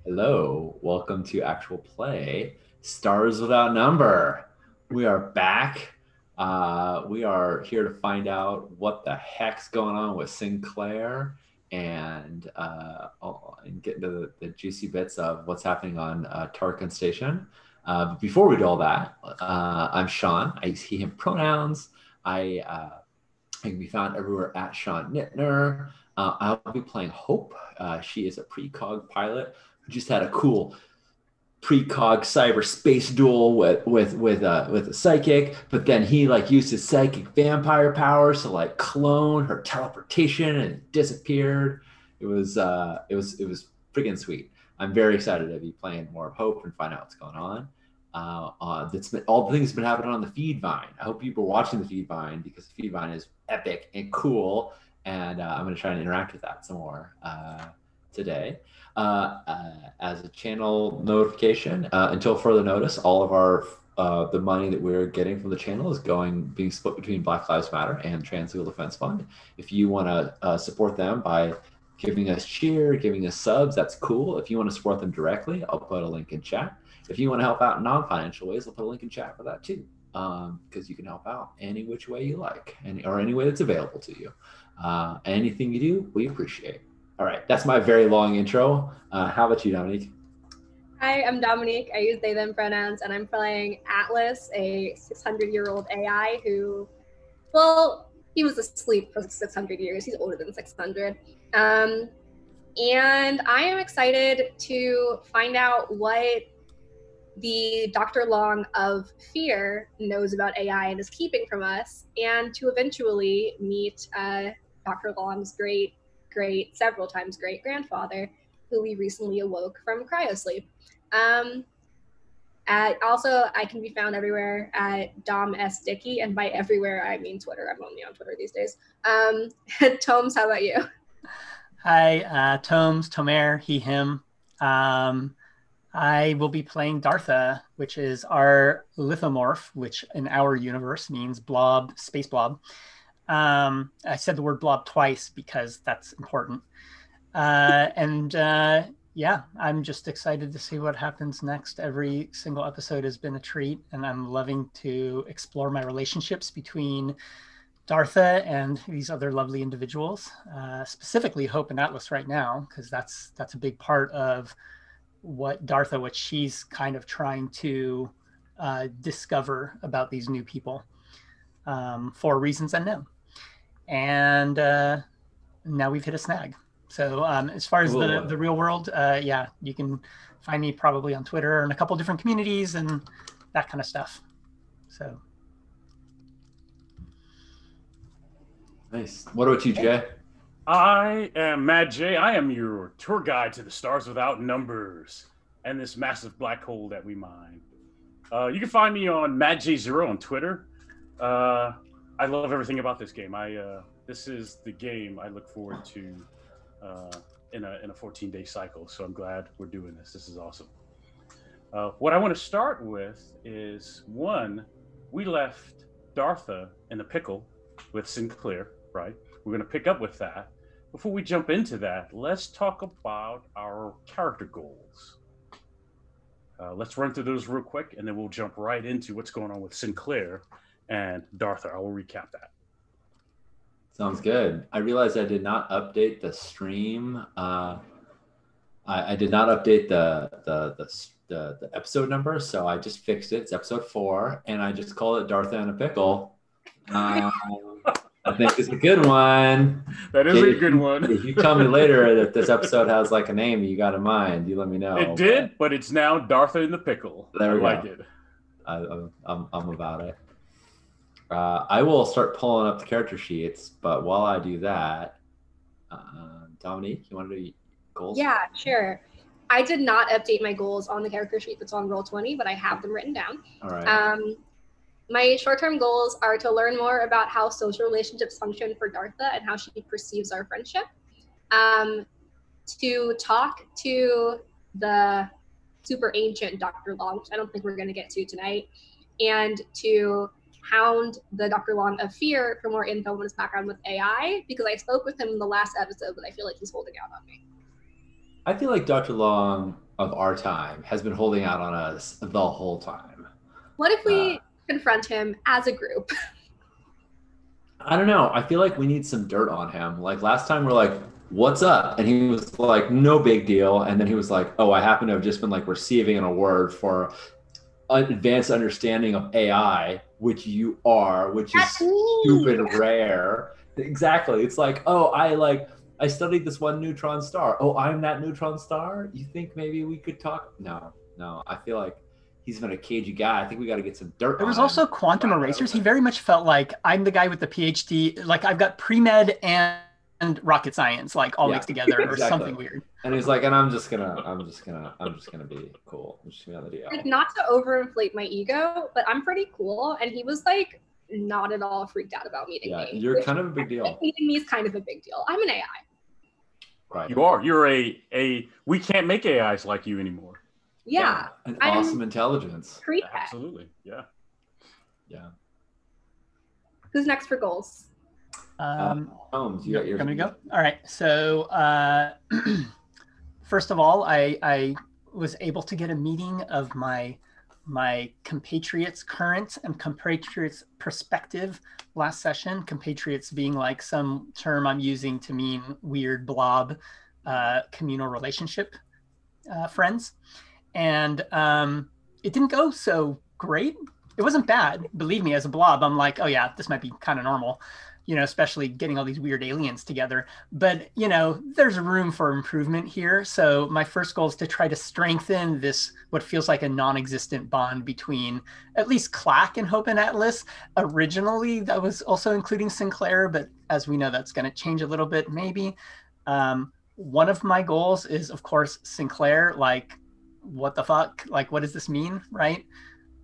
Hello, welcome to Actual Play Stars Without Number. We are back. We are here to find out what the heck's going on with Sinclair and get into the juicy bits of what's happening on Tarkin Station. But before we do all that, I'm Sean. I use he, him pronouns. I can be found everywhere at Sean Nittner. I'll be playing Hope. She is a precog pilot who just had a cool precog cyberspace duel with a psychic, but then he like used his psychic vampire powers to like clone her teleportation and disappeared. It was freaking sweet. I'm very excited to be playing more of Hope and find out what's going on. That's been all the things that have been happening on the feed vine. I hope people are watching the feed vine because the feed vine is epic and cool, and I'm going to try and interact with that some more today. As a channel notification, until further notice, all of our the money that we're getting from the channel is being split between Black Lives Matter and Trans Legal Defense Fund. If you want to support them by giving us cheer, giving us subs, that's cool. If you want to support them directly, I'll put a link in chat. If you want to help out in non-financial ways, I'll put a link in chat for that too, because you can help out any which way you like, or any way that's available to you. Anything you do, we appreciate. All right, that's my very long intro. How about you, Dominique? Hi, I'm Dominique. I use they, them pronouns, and I'm playing Atlas, a 600-year-old AI who, well, he was asleep for 600 years. He's older than 600. And I am excited to find out what the Dr. Long of Fear knows about AI and is keeping from us, and to eventually meet Dr. Long's several times great grandfather, who we recently awoke from cryosleep. Also, I can be found everywhere at Dom S. Dickey, and by everywhere, I mean Twitter. I'm only on Twitter these days. Tomes, how about you? Hi, Tomes, Tomer, he, him. I will be playing Dartha, which is our lithomorph, which in our universe means blob, space blob. I said the word blob twice because that's important. Yeah, I'm just excited to see what happens next. Every single episode has been a treat, and I'm loving to explore my relationships between Dartha and these other lovely individuals, specifically Hope and Atlas right now, because that's a big part of what she's kind of trying to discover about these new people for reasons unknown. And now we've hit a snag. So as far as the real world, yeah, you can find me probably on Twitter and a couple different communities and that kind of stuff. So. Nice. What about you, Jay? I am Matt J. I am your tour guide to the stars without numbers and this massive black hole that we mine. You can find me on MattJ0 on Twitter. I love everything about this game. This is the game I look forward to in a 14-day cycle. So I'm glad we're doing this. This is awesome. What I want to start with is one, we left Dartha in a pickle with Sinclair, right? We're going to pick up with that. Before we jump into that, let's talk about our character goals. Let's run through those real quick, and then we'll jump right into what's going on with Sinclair and Dartha. I will recap that. Sounds good. I realized I did not update the stream. I did not update the episode number, so I just fixed it. It's episode 4, and I just called it Dartha in a Pickle. I think it's a good one. That is a good one. If you tell me later that this episode has like a name you got in mind, you let me know. It did, but it's now Dartha in the Pickle. There we go. Like it. I'm about it. I will start pulling up the character sheets, but while I do that, Dominique, you want to do goals? Yeah, sure. I did not update my goals on the character sheet that's on Roll20, but I have them written down. All right. My short-term goals are to learn more about how social relationships function for Dartha and how she perceives our friendship. To talk to the super ancient Dr. Long, which I don't think we're going to get to tonight, and to hound the Dr. Long of Fear for more info on his background with AI, because I spoke with him in the last episode, but I feel like he's holding out on me. I feel like Dr. Long, of our time has been holding out on us the whole time. What if we confront him as a group? I don't know. I feel like we need some dirt on him. Like last time we're like, what's up? And he was like, no big deal. And then he was like, oh, I happen to have just been like receiving an award for advanced understanding of AI, which you are, which is stupid rare. Exactly. It's like, oh, I studied this one neutron star. Oh, I'm that neutron star? You think maybe we could talk? No. I feel like he's been a cagey guy. I think we got to get some dirt on him. There was also quantum erasers. He very much felt like I'm the guy with the PhD. Like I've got pre-med and rocket science, like all mixed together, or something weird. And he's like, and I'm just gonna be cool. I'm just gonna be on the DL. Like, not to overinflate my ego, but I'm pretty cool. And he was like, not at all freaked out about meeting me. You're kind of a big deal. Meeting me is kind of a big deal. I'm an AI. Right. You are. You're a. We can't make AIs like you anymore. Yeah. An awesome intelligence. Absolutely. Yeah. Who's next for goals? Holmes, you got yours. Want me to go? All right. So first of all, I was able to get a meeting of my compatriots current and compatriots perspective last session. Compatriots being like some term I'm using to mean weird blob communal relationship friends. And it didn't go so great. It wasn't bad. Believe me, as a blob, I'm like, oh yeah, this might be kind of normal. Especially getting all these weird aliens together. But, there's room for improvement here. So my first goal is to try to strengthen this, what feels like a non-existent bond between at least Clack and Hope and Atlas. Originally, that was also including Sinclair, but as we know, that's going to change a little bit, maybe. One of my goals is, of course, Sinclair, like, what the fuck? Like, what does this mean, right?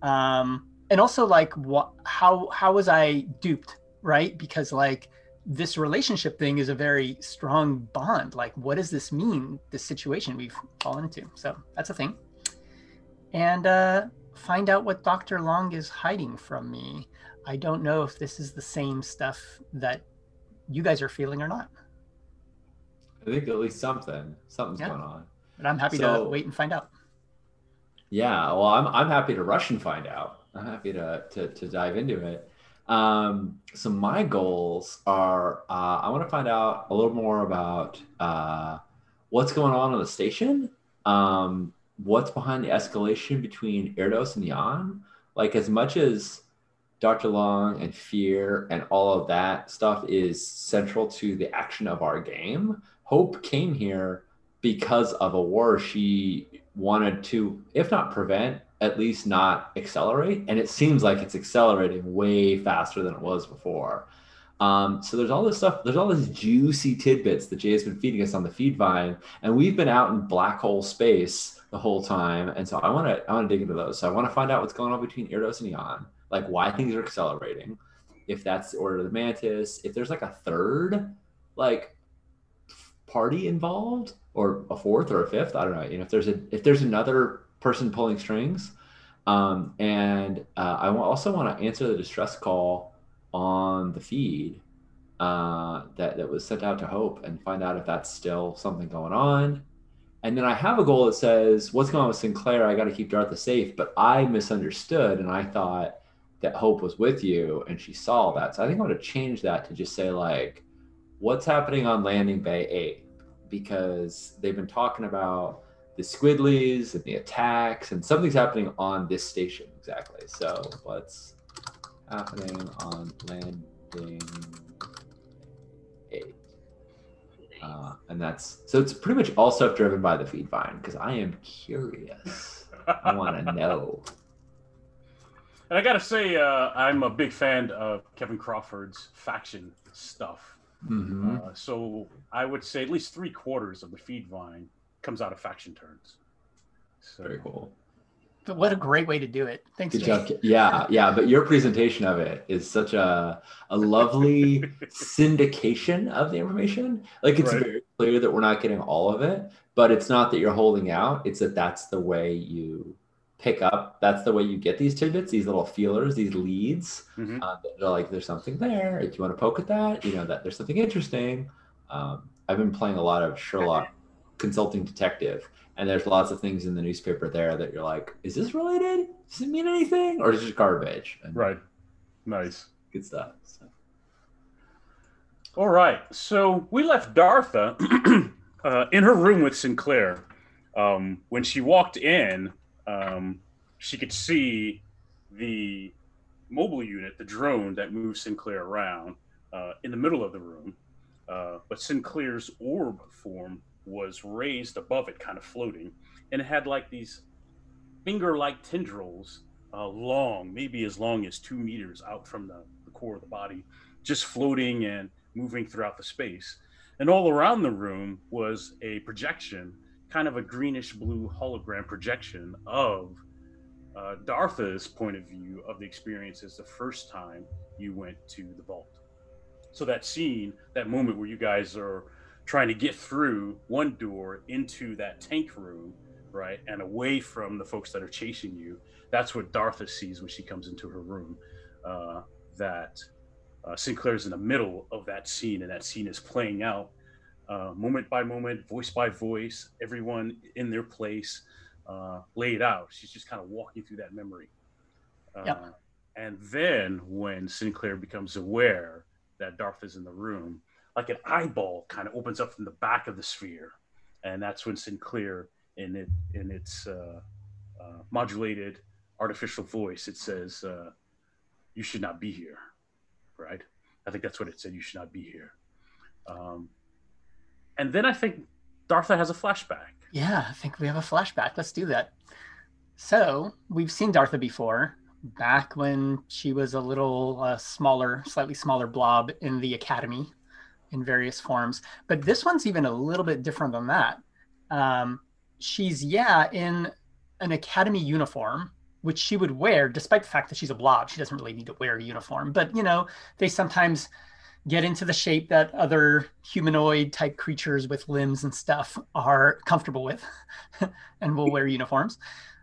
And also, like, how was I duped? Right? Because like this relationship thing is a very strong bond. Like, what does this mean? This situation we've fallen into. So that's a thing. And find out what Dr. Long is hiding from me. I don't know if this is the same stuff that you guys are feeling or not. I think at least something's going on. But I'm happy to wait and find out. Yeah, well, I'm happy to rush and find out. I'm happy to dive into it. So my goals are, I want to find out a little more about what's going on the station, what's behind the escalation between Erdos and Jan. Like, as much as Dr. Long and Fear and all of that stuff is central to the action of our game, Hope came here because of a war she wanted to, if not prevent, at least not accelerate. And it seems like it's accelerating way faster than it was before. So there's all this stuff, there's all these juicy tidbits that Jay has been feeding us on the feed vine, and we've been out in black hole space the whole time. And so I want to dig into those. So I want to find out what's going on between Erdos and Jan, like why things are accelerating, if that's the Order of the Mantis, if there's like a third like party involved, or a fourth or a fifth, I don't know. If there's another person pulling strings, and I also want to answer the distress call on the feed that was sent out to Hope, and find out if that's still something going on. And then I have a goal that says, what's going on with Sinclair? I got to keep Dartha safe, but I misunderstood, and I thought that Hope was with you, and she saw that. So I think I'm going to change that to just say, like, what's happening on Landing Bay 8? Because they've been talking about the squiddlies and the attacks, and something's happening on this station exactly. So what's happening on Landing 8? And so it's pretty much all stuff driven by the feed vine, because I am curious. I want to know. And I gotta say, I'm a big fan of Kevin Crawford's faction stuff. Mm-hmm. So I would say at least 3/4 of the feed vine comes out of faction turns. So, very cool. But what a great way to do it. Thanks, Good Jay. job. Yeah. But your presentation of it is such a lovely syndication of the information. Like, it's very clear that we're not getting all of it, but it's not that you're holding out. It's that that's the way you pick up. That's the way you get these tidbits, these little feelers, these leads. Mm-hmm. They're like, there's something there. Do you want to poke at that? That there's something interesting. I've been playing a lot of Sherlock consulting detective, and there's lots of things in the newspaper there that you're like, is this related? Does it mean anything, or is it just garbage? And Right. Nice. good stuff. So. All right. So we left Dartha in her room with Sinclair. When she walked in, she could see the mobile unit, the drone that moves Sinclair around in the middle of the room. But Sinclair's orb form was raised above it, kind of floating. And it had like these finger-like tendrils, long, maybe as long as 2 meters out from the core of the body, just floating and moving throughout the space. And all around the room was a projection, kind of a greenish blue hologram projection of Dartha's point of view of the experiences the first time you went to the vault. So that scene, that moment where you guys are trying to get through one door into that tank room, right, and away from the folks that are chasing you, that's what Dartha sees when she comes into her room. Sinclair's in the middle of that scene, and that scene is playing out moment by moment, voice by voice, everyone in their place, laid out. She's just kind of walking through that memory. And then when Sinclair becomes aware that Dartha's in the room, like an eyeball kind of opens up from the back of the sphere. And that's when Sinclair, in its modulated artificial voice, it says, you should not be here, right? I think that's what it said, you should not be here. And then I think Dartha has a flashback. Yeah, I think we have a flashback. Let's do that. So we've seen Dartha before, back when she was a little smaller, slightly smaller blob in the academy in various forms. But this one's even a little bit different than that. She's, in an academy uniform, which she would wear, despite the fact that she's a blob. She doesn't really need to wear a uniform. But, they sometimes get into the shape that other humanoid type creatures with limbs and stuff are comfortable with and will wear uniforms.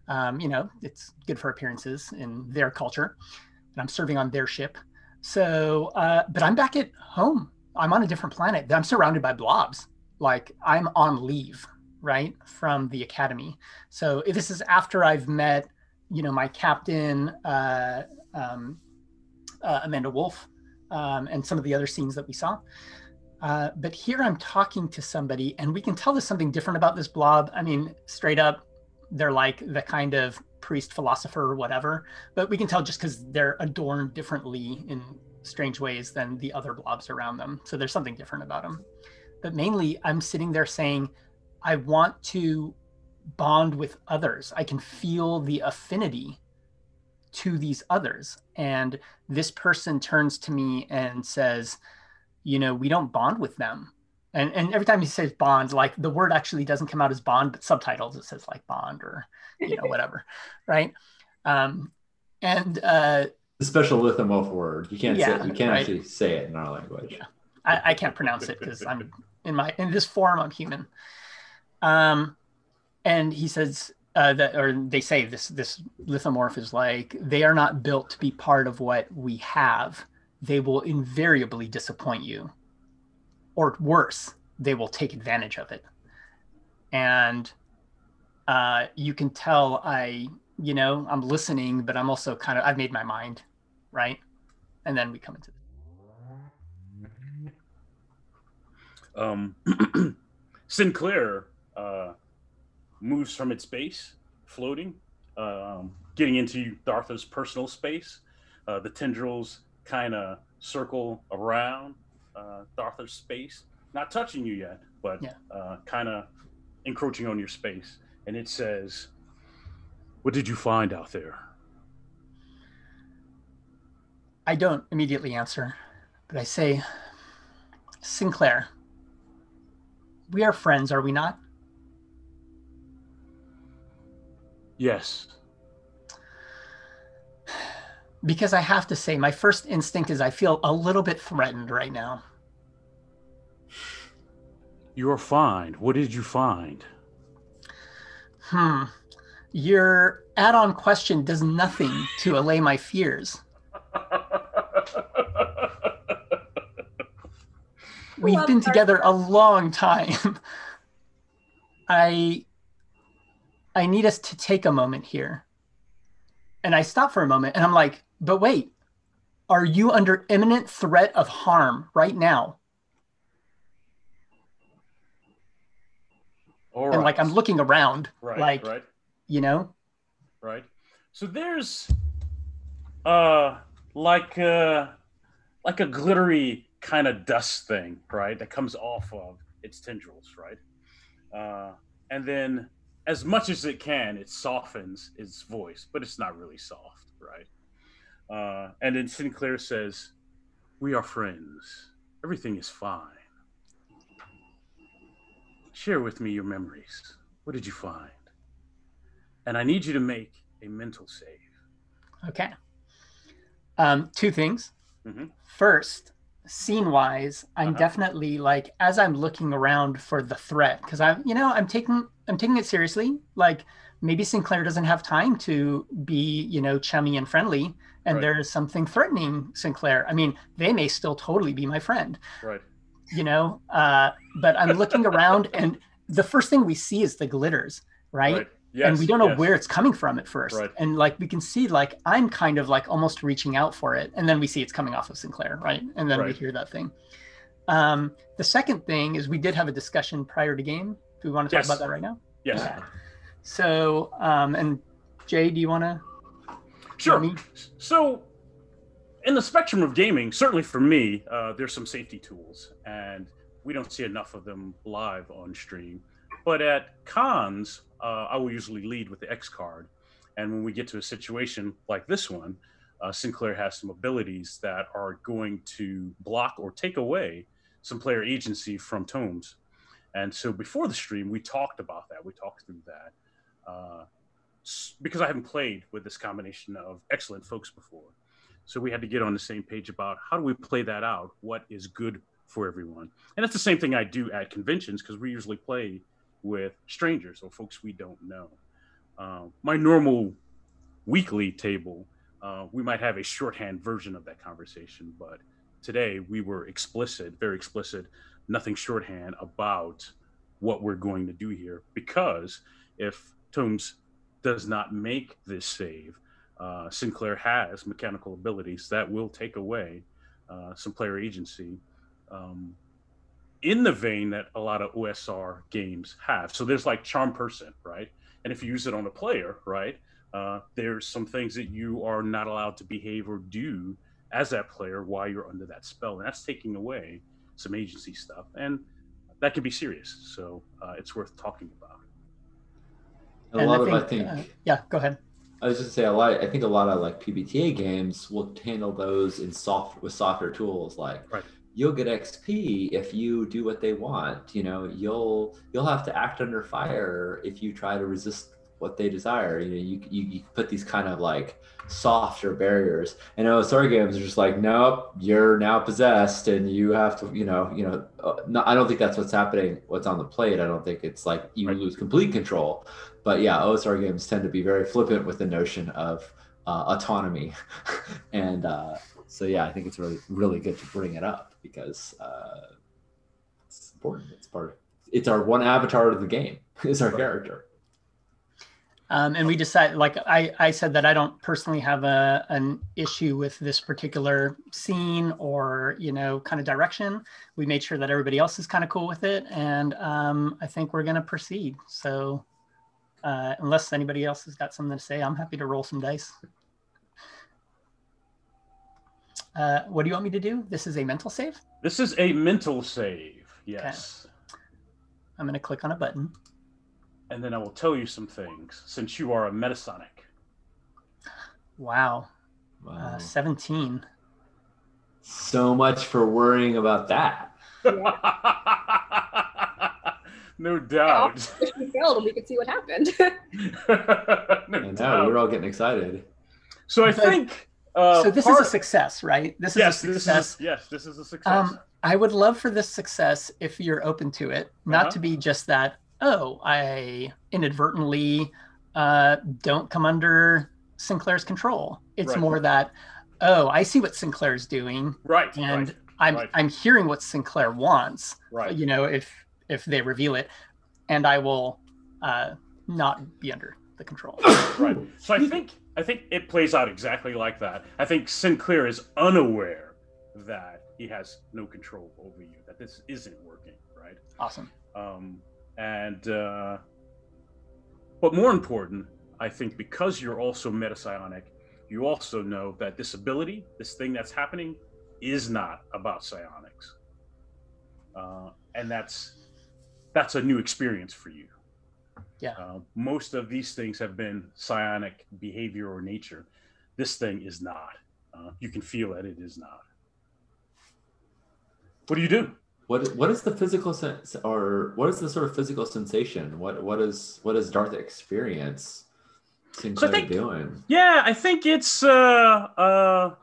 It's good for appearances in their culture, and I'm serving on their ship. So, but I'm back at home. I'm on a different planet. I'm surrounded by blobs. Like, I'm on leave, right, from the academy. So this is after I've met, my captain, Amanda Wolf, and some of the other scenes that we saw. But here I'm talking to somebody, and we can tell there's something different about this blob. I mean, straight up, they're like the kind of priest, philosopher, or whatever, but we can tell just because they're adorned differently in strange ways than the other blobs around them. So there's something different about them. But mainly, I'm sitting there saying, I want to bond with others. I can feel the affinity to these others. And this person turns to me and says, we don't bond with them. And every time he says bond, like the word actually doesn't come out as bond, but subtitles, it says like bond or, whatever. Right. The special lithomorph word. You can't say it. You can't right? actually say it in our language. Yeah. I can't pronounce it because I'm in this form, I'm human. And he says they say this lithomorph is like, they are not built to be part of what we have. They will invariably disappoint you. Or worse, they will take advantage of it. And you can tell I'm listening, but I'm also I've made my mind, right? And then we come into Sinclair moves from its base, floating, getting into Dartha's personal space. The tendrils kind of circle around Dartha's space, not touching you yet, but kind of encroaching on your space. And it says, what did you find out there? I don't immediately answer, but I say, Sinclair, we are friends, are we not? Yes. Because I have to say, my first instinct is I feel a little bit threatened right now. You're fine. What did you find? Your add-on question does nothing to allay my fears. We've been together a long time. I need us to take a moment here. And I stop for a moment and I'm like, but wait, are you under imminent threat of harm right now? All And right. like, I'm looking around, Right. like, Right. you know? Right. So there's like a glittery kind of dust thing, right? That comes off of its tendrils, right? And then as much as it can, it softens its voice, but it's not really soft, right? And then Sinclair says, "We are friends. Everything is fine. Share with me your memories. What did you find? And I need you to make a mental save." Okay. Two things. Mm-hmm. First, scene-wise, I'm definitely like, as I'm looking around for the threat, because I'm taking it seriously. Like, maybe Sinclair doesn't have time to be, chummy and friendly, and there's something threatening Sinclair. I mean, they may still totally be my friend. Right. But I'm looking around, and the first thing we see is the glitters, right? Yes, and we don't know where it's coming from at first. Right. And like, we can see, like, I'm kind of like almost reaching out for it. And then we see it's coming off of Sinclair, right? And then we hear that thing. The second thing is we did have a discussion prior to game. Do we want to talk about that right now? Yes. Okay. So, and Jay, do you want to? Sure. So in the spectrum of gaming, certainly for me, there's some safety tools, and we don't see enough of them live on stream. But at cons, I will usually lead with the X card. And when we get to a situation like this one, Sinclair has some abilities that are going to block or take away some player agency from tomes. And so before the stream, we talked about that. We talked through that. Because I haven't played with this combination of excellent folks before. So we had to get on the same page about how do we play that out? What is good for everyone? And that's the same thing I do at conventions, because we usually play with strangers or folks we don't know. My normal weekly table, we might have a shorthand version of that conversation, but today we were explicit, very explicit, nothing shorthand about what we're going to do here, because if Tomes does not make this save, Sinclair has mechanical abilities that will take away some player agency, in the vein that a lot of OSR games have. So there's like Charm Person, right? And if you use it on a player, right, there's some things that you are not allowed to behave or do as that player while you're under that spell. And that's taking away some agency stuff. And that can be serious. So it's worth talking about. Yeah, go ahead. I was just gonna say I think a lot of like PBTA games will handle those with softer tools, like you'll get XP if you do what they want. You'll have to act under fire if you try to resist what they desire. You put these kind of like softer barriers. And OSR games are just like, nope, you're now possessed, and you have to, no, I don't think that's what's happening. What's on the plate? I don't think it's like you lose complete control. But yeah, OSR games tend to be very flippant with the notion of autonomy, and so yeah, I think it's really, really good to bring it up, because it's important. It's our one avatar of the game. It's our character. And we decided, like I said, that I don't personally have an issue with this particular scene or kind of direction. We made sure that everybody else is kind of cool with it, and I think we're going to proceed. So unless anybody else has got something to say, I'm happy to roll some dice. What do you want me to do? This is a mental save? This is a mental save, yes. Okay. I'm going to click on a button. And then I will tell you some things, since you are a Metasonic. Wow. 17. So much for worrying about that. No doubt. If we failed, we could see what happened. I know, we're all getting excited. So I think... so this is a success, right? This is a success. This is a success. I would love for this success, if you're open to it, not to be just that, I inadvertently don't come under Sinclair's control. It's more that, I see what Sinclair's doing. Right. And I'm hearing what Sinclair wants. Right. If they reveal it, and I will not be under the control. Right. So I think it plays out exactly like that. I think Sinclair is unaware that he has no control over you, that this isn't working, right? Awesome. But more important, I think because you're also metapsionic, you also know that this ability, this thing that's happening, is not about psionics. And that's a new experience for you. Yeah. Most of these things have been psionic behavior or nature. This thing is not. You can feel that it is not. What do you do? What is the physical sense, or what is the sort of physical sensation? What does Dartha experience Sinclair doing? Yeah, I think it's a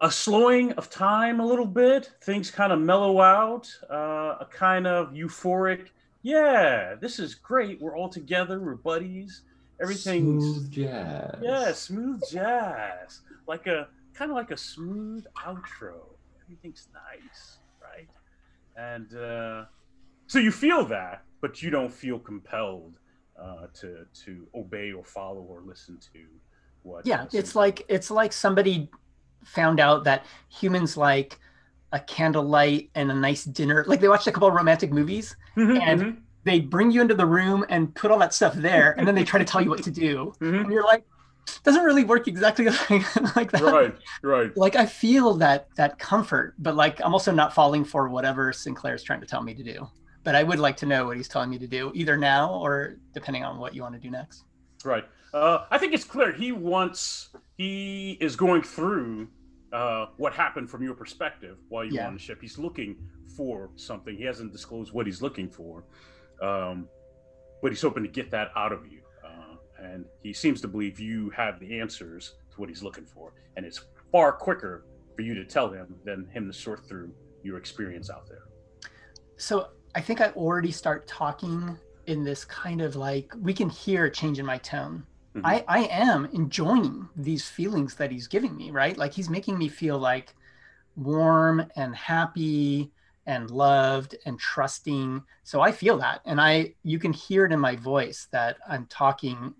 slowing of time a little bit. Things kind of mellow out. A kind of euphoric. Yeah, this is great. We're all together. We're buddies. Everything's smooth jazz. Yeah, smooth jazz. Like a kind of like a smooth outro. Everything's nice, right? And so you feel that, but you don't feel compelled to obey or follow or listen to what. Yeah, it's like somebody found out that humans like a candlelight and a nice dinner. Like they watched a couple of romantic movies, and they bring you into the room and put all that stuff there, and then they try to tell you what to do, and you're like, doesn't really work exactly like that. Right. Like I feel that comfort, but like I'm also not falling for whatever Sinclair's trying to tell me to do. But I would like to know what he's telling me to do, either now or depending on what you want to do next. Right. I think it's clear he is going through what happened from your perspective while you were on the ship. He's looking for something. He hasn't disclosed what he's looking for, but he's hoping to get that out of you. And he seems to believe you have the answers to what he's looking for. And it's far quicker for you to tell him than him to sort through your experience out there. So I think I already start talking in this kind of like, we can hear a change in my tone. I am enjoying these feelings that he's giving me, right? Like he's making me feel like warm and happy and loved and trusting. So I feel that. And you can hear it in my voice that I'm talking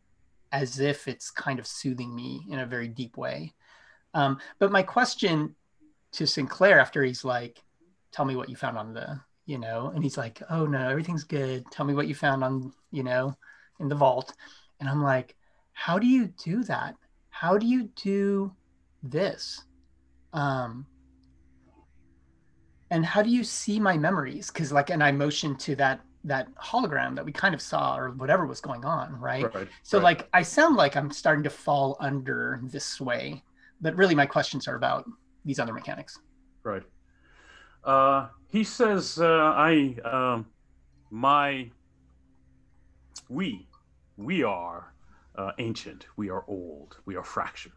as if it's kind of soothing me in a very deep way. But my question to Sinclair after he's like, tell me what you found on the, and he's like, oh no, everything's good. Tell me what you found on, in the vault. And I'm like, how do you do that? How do you do this? And how do you see my memories? Because and I motioned to that hologram that we kind of saw or whatever was going on, right? So I sound like I'm starting to fall under this sway, but really my questions are about these other mechanics. Right. He says, we are ancient, we are old, we are fractured.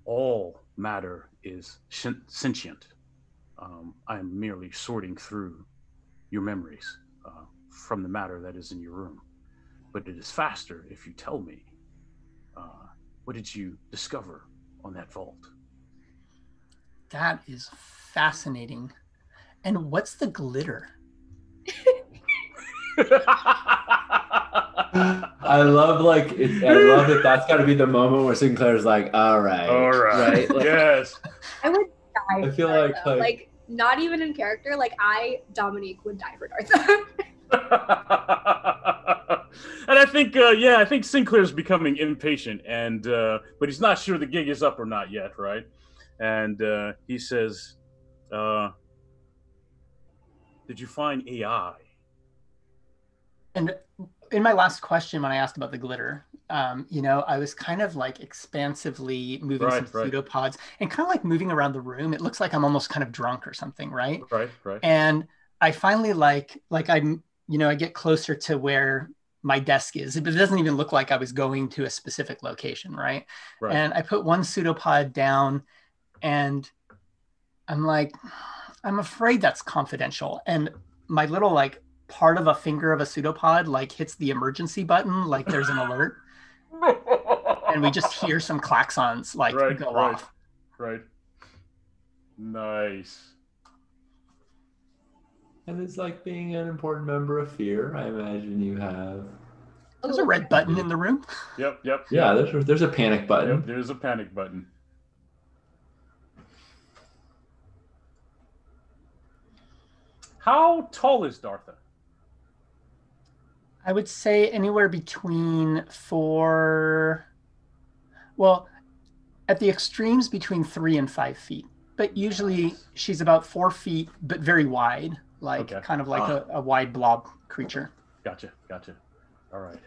All matter is sentient. I'm merely sorting through your memories from the matter that is in your room. But it is faster if you tell me, what did you discover on that vault? That is fascinating. And what's the glitter? I love that that's got to be the moment where Sinclair's like, all right. Yes. I would die. I feel like not even in character. Like Dominique would die for Dartha. And I think Sinclair's becoming impatient, and but he's not sure the gig is up or not yet, right? And he says, "Did you find AI?" And in my last question, when I asked about the glitter, I was kind of like expansively moving some pseudopods and kind of like moving around the room. It looks like I'm almost kind of drunk or something, right? Right. And I finally I get closer to where my desk is, but it doesn't even look like I was going to a specific location, right? And I put one pseudopod down, and I'm like, I'm afraid that's confidential. And my little part of a finger of a pseudopod hits the emergency button, like there's an alert, and we just hear some klaxons go off. Right. Nice. And it's like being an important member of Fear. I imagine you have. There's a red button in the room. Yep. Yeah, there's a panic button. Yep, there's a panic button. How tall is Dartha? I would say anywhere between well, at the extremes between 3 and 5 feet. But usually she's about 4 feet, but very wide, kind of like a wide blob creature. Gotcha. All right.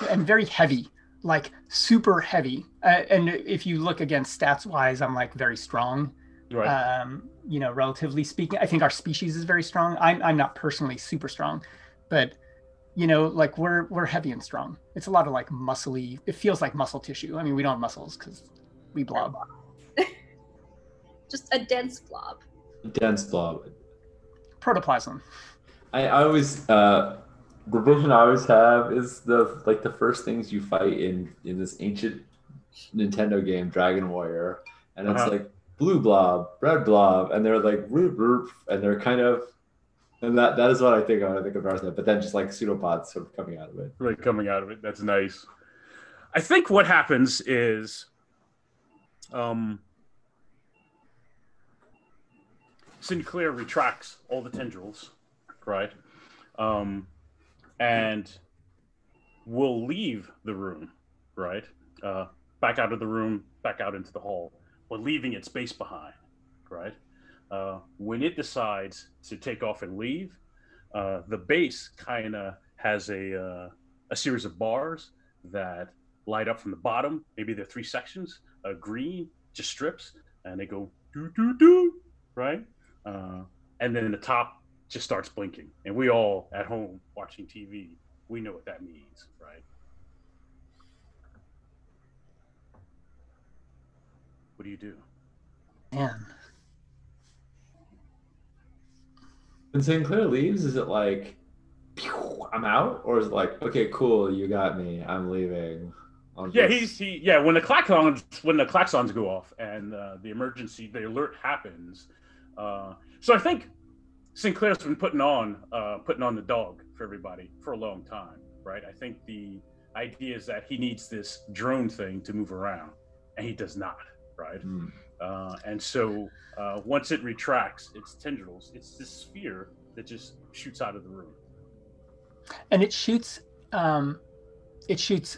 And very heavy, like super heavy. And if you look again stats wise, I'm like very strong. Right. Relatively speaking, I think our species is very strong. I'm not personally super strong, but like we're heavy and strong. It's a lot of like muscly. It feels like muscle tissue. I mean, we don't have muscles because we blob. Just a dense blob. Dense blob. Protoplasm. I always the vision I always have is the first things you fight in this ancient Nintendo game, Dragon Warrior, and it's like blue blob, red blob, and they're like roop roop, and they're kind of, and that is what I think of. I think of Dartha, but then just like pseudopods sort of coming out of it. Right, coming out of it. That's nice. I think what happens is, Sinclair retracts all the tendrils, right? And we'll leave the room, right? Back out of the room, back out into the hall. We're leaving its base behind, right? When it decides to take off and leave, the base kind of has a series of bars that light up from the bottom. Maybe they're 3 sections, green, just strips, and they go doo doo doo, right? And then the top just starts blinking, and we all at home watching TV, we know what that means, right? What do you do? Man. When Sinclair leaves, is it like, pew, I'm out, or is it like, okay, cool, you got me, I'm leaving? When the klaxons go off and the alert happens. So I think Sinclair's been putting on the dog for everybody for a long time, right? I think the idea is that he needs this drone thing to move around, and he does not, right? And so once it retracts its tendrils, it's this sphere that just shoots out of the room. And it shoots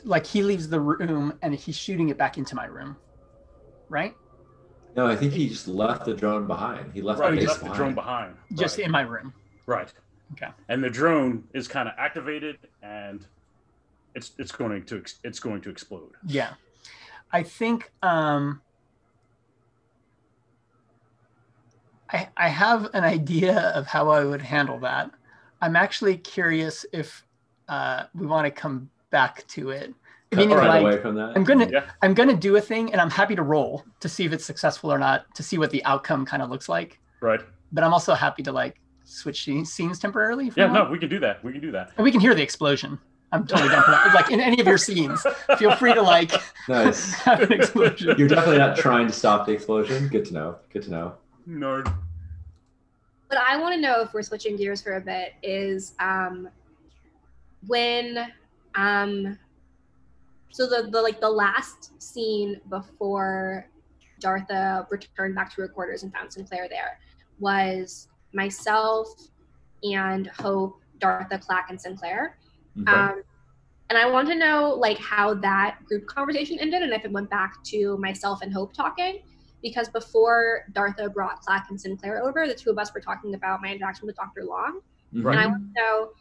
like he leaves the room and he's shooting it back into my room, right? No, I think he just left the drone behind. He left the drone behind. Just in my room. Right. Okay. And the drone is kind of activated, and it's going to explode. Yeah. I think I have an idea of how I would handle that. I'm actually curious if we want to come back to it. Meaning, away from that. I'm gonna do a thing, and I'm happy to roll to see if it's successful or not, to see what the outcome kind of looks like. Right. But I'm also happy to like switch scenes temporarily. We can do that. And we can hear the explosion. I'm totally down for that. Like in any of your scenes, feel free to like nice. have an explosion. You're definitely not trying to stop the explosion. Good to know. Nerd. What I want to know, if we're switching gears for a bit, is when so the last scene before Dartha returned back to recorders and found Sinclair there was myself and Hope, Dartha, Clack, and Sinclair. Mm-hmm. And I want to know like how that group conversation ended, and if it went back to myself and Hope talking, because before Dartha brought Clack and Sinclair over, the two of us were talking about my interaction with Dr. Long. Mm-hmm. And I want to know,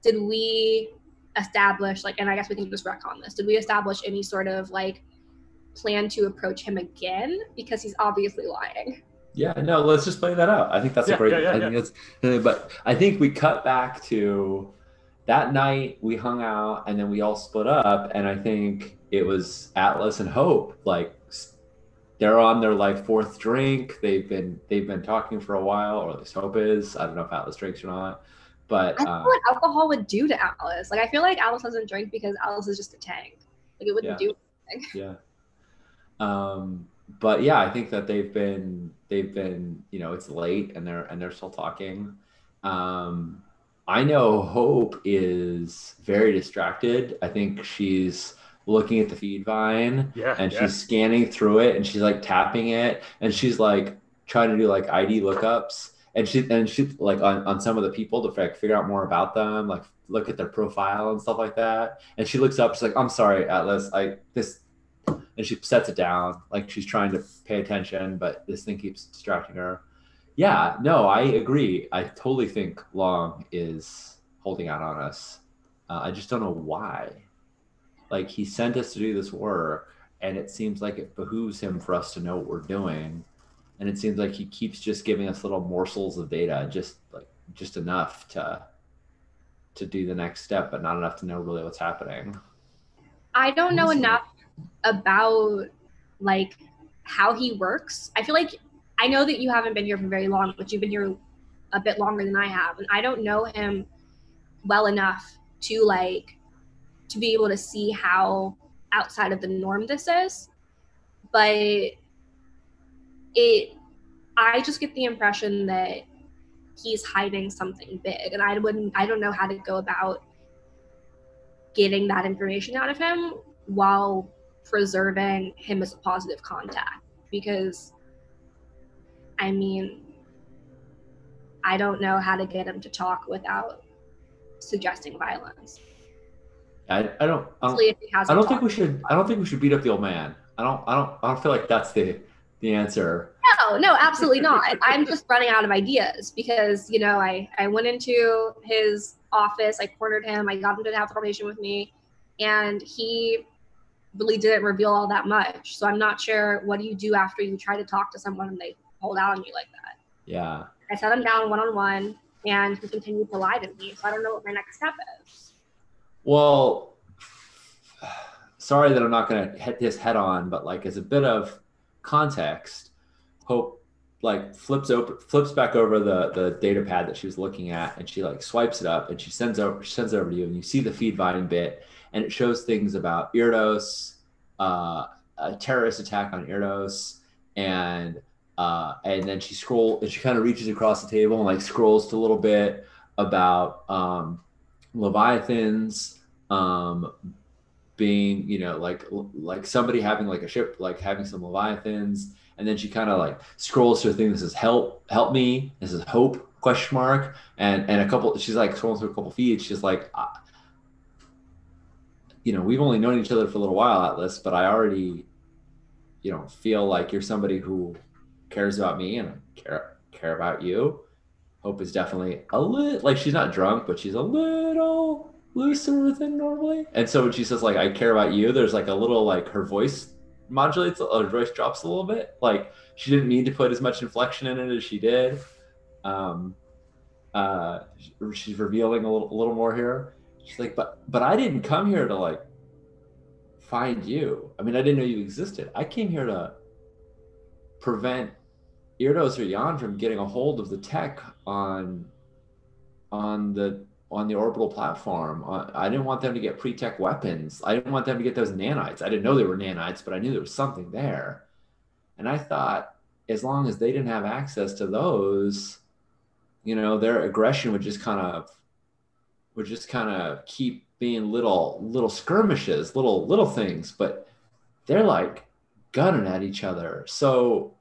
did we establish, like, and I guess we can just retcon this, did we establish any sort of like plan to approach him again, because he's obviously lying? Yeah, no, let's just play that out. I think that's a great but I think we cut back to that night, we hung out, and then we all split up, and I think it was Atlas and Hope, like they're on their like 4th drink. They've been talking for a while, or at least Hope is. I don't know if Atlas drinks or not. But I don't know what alcohol would do to Alice. Like, I feel like Alice doesn't drink because Alice is just a tank. Like, it wouldn't do anything. Yeah. But yeah, I think that they've been, it's late and they're still talking. I know Hope is very distracted. I think she's looking at the feed vine and she's scanning through it and she's like tapping it and she's like trying to do like ID lookups and she like on some of the people to figure out more about them, like look at their profile and stuff like that. And she looks up, she's like, I'm sorry, Atlas, and she sets it down like she's trying to pay attention, but this thing keeps distracting her. Yeah, no, I agree. I totally think Long is holding out on us. I just don't know why. Like, he sent us to do this work, and it seems like it behooves him for us to know what we're doing. And it seems like he keeps just giving us little morsels of data, just enough to do the next step, but not enough to know really what's happening. I don't know enough about like how he works. I feel like I know that you haven't been here for very long, but you've been here a bit longer than I have, and I don't know him well enough to be able to see how outside of the norm this is. But I just get the impression that he's hiding something big, and I don't know how to go about getting that information out of him while preserving him as a positive contact, because I mean, I don't know how to get him to talk without suggesting violence. I don't think we should beat up the old man. I don't feel like that's the answer. No, absolutely not. I'm just running out of ideas because, you know, I went into his office, I cornered him, I got him to have a conversation with me, and he really didn't reveal all that much. So I'm not sure, what do you do after you try to talk to someone and they hold out on you like that? Yeah. I sat him down one-on-one and he continued to lie to me. So I don't know what my next step is. Well, sorry that I'm not going to hit this head on, but like as a bit of context, Hope like flips back over the data pad that she was looking at, and she like swipes it up and she sends it over to you, and you see the feed vine bit, and it shows things about Irdos, a terrorist attack on Irdos, and then she kind of reaches across the table and like scrolls to a little bit about Leviathans being, you know, like somebody having like a ship, like having some Leviathans. And then she kind of like scrolls to a thing that says help me. This is Hope ? And a couple, she's like scrolling through a couple feeds. She's like, you know, we've only known each other for a little while, Atlas, but I already, you know, feel like you're somebody who cares about me and I care about you. Hope is definitely a little, like, she's not drunk, but she's a little looser than normally. And so when she says like, I care about you, there's like a little, like, her voice modulates, her voice drops a little bit. Like, she didn't mean to put as much inflection in it as she did. She's revealing a little more here. She's like, but I didn't come here to like find you. I mean, I didn't know you existed. I came here to prevent Irdos or Jan from getting a hold of the tech on the orbital platform. I didn't want them to get pre-tech weapons. I didn't want them to get those nanites. I didn't know they were nanites, but I knew there was something there. And I thought, as long as they didn't have access to those, you know, their aggression would just kind of keep being little skirmishes, little things, but they're like gunning at each other. So,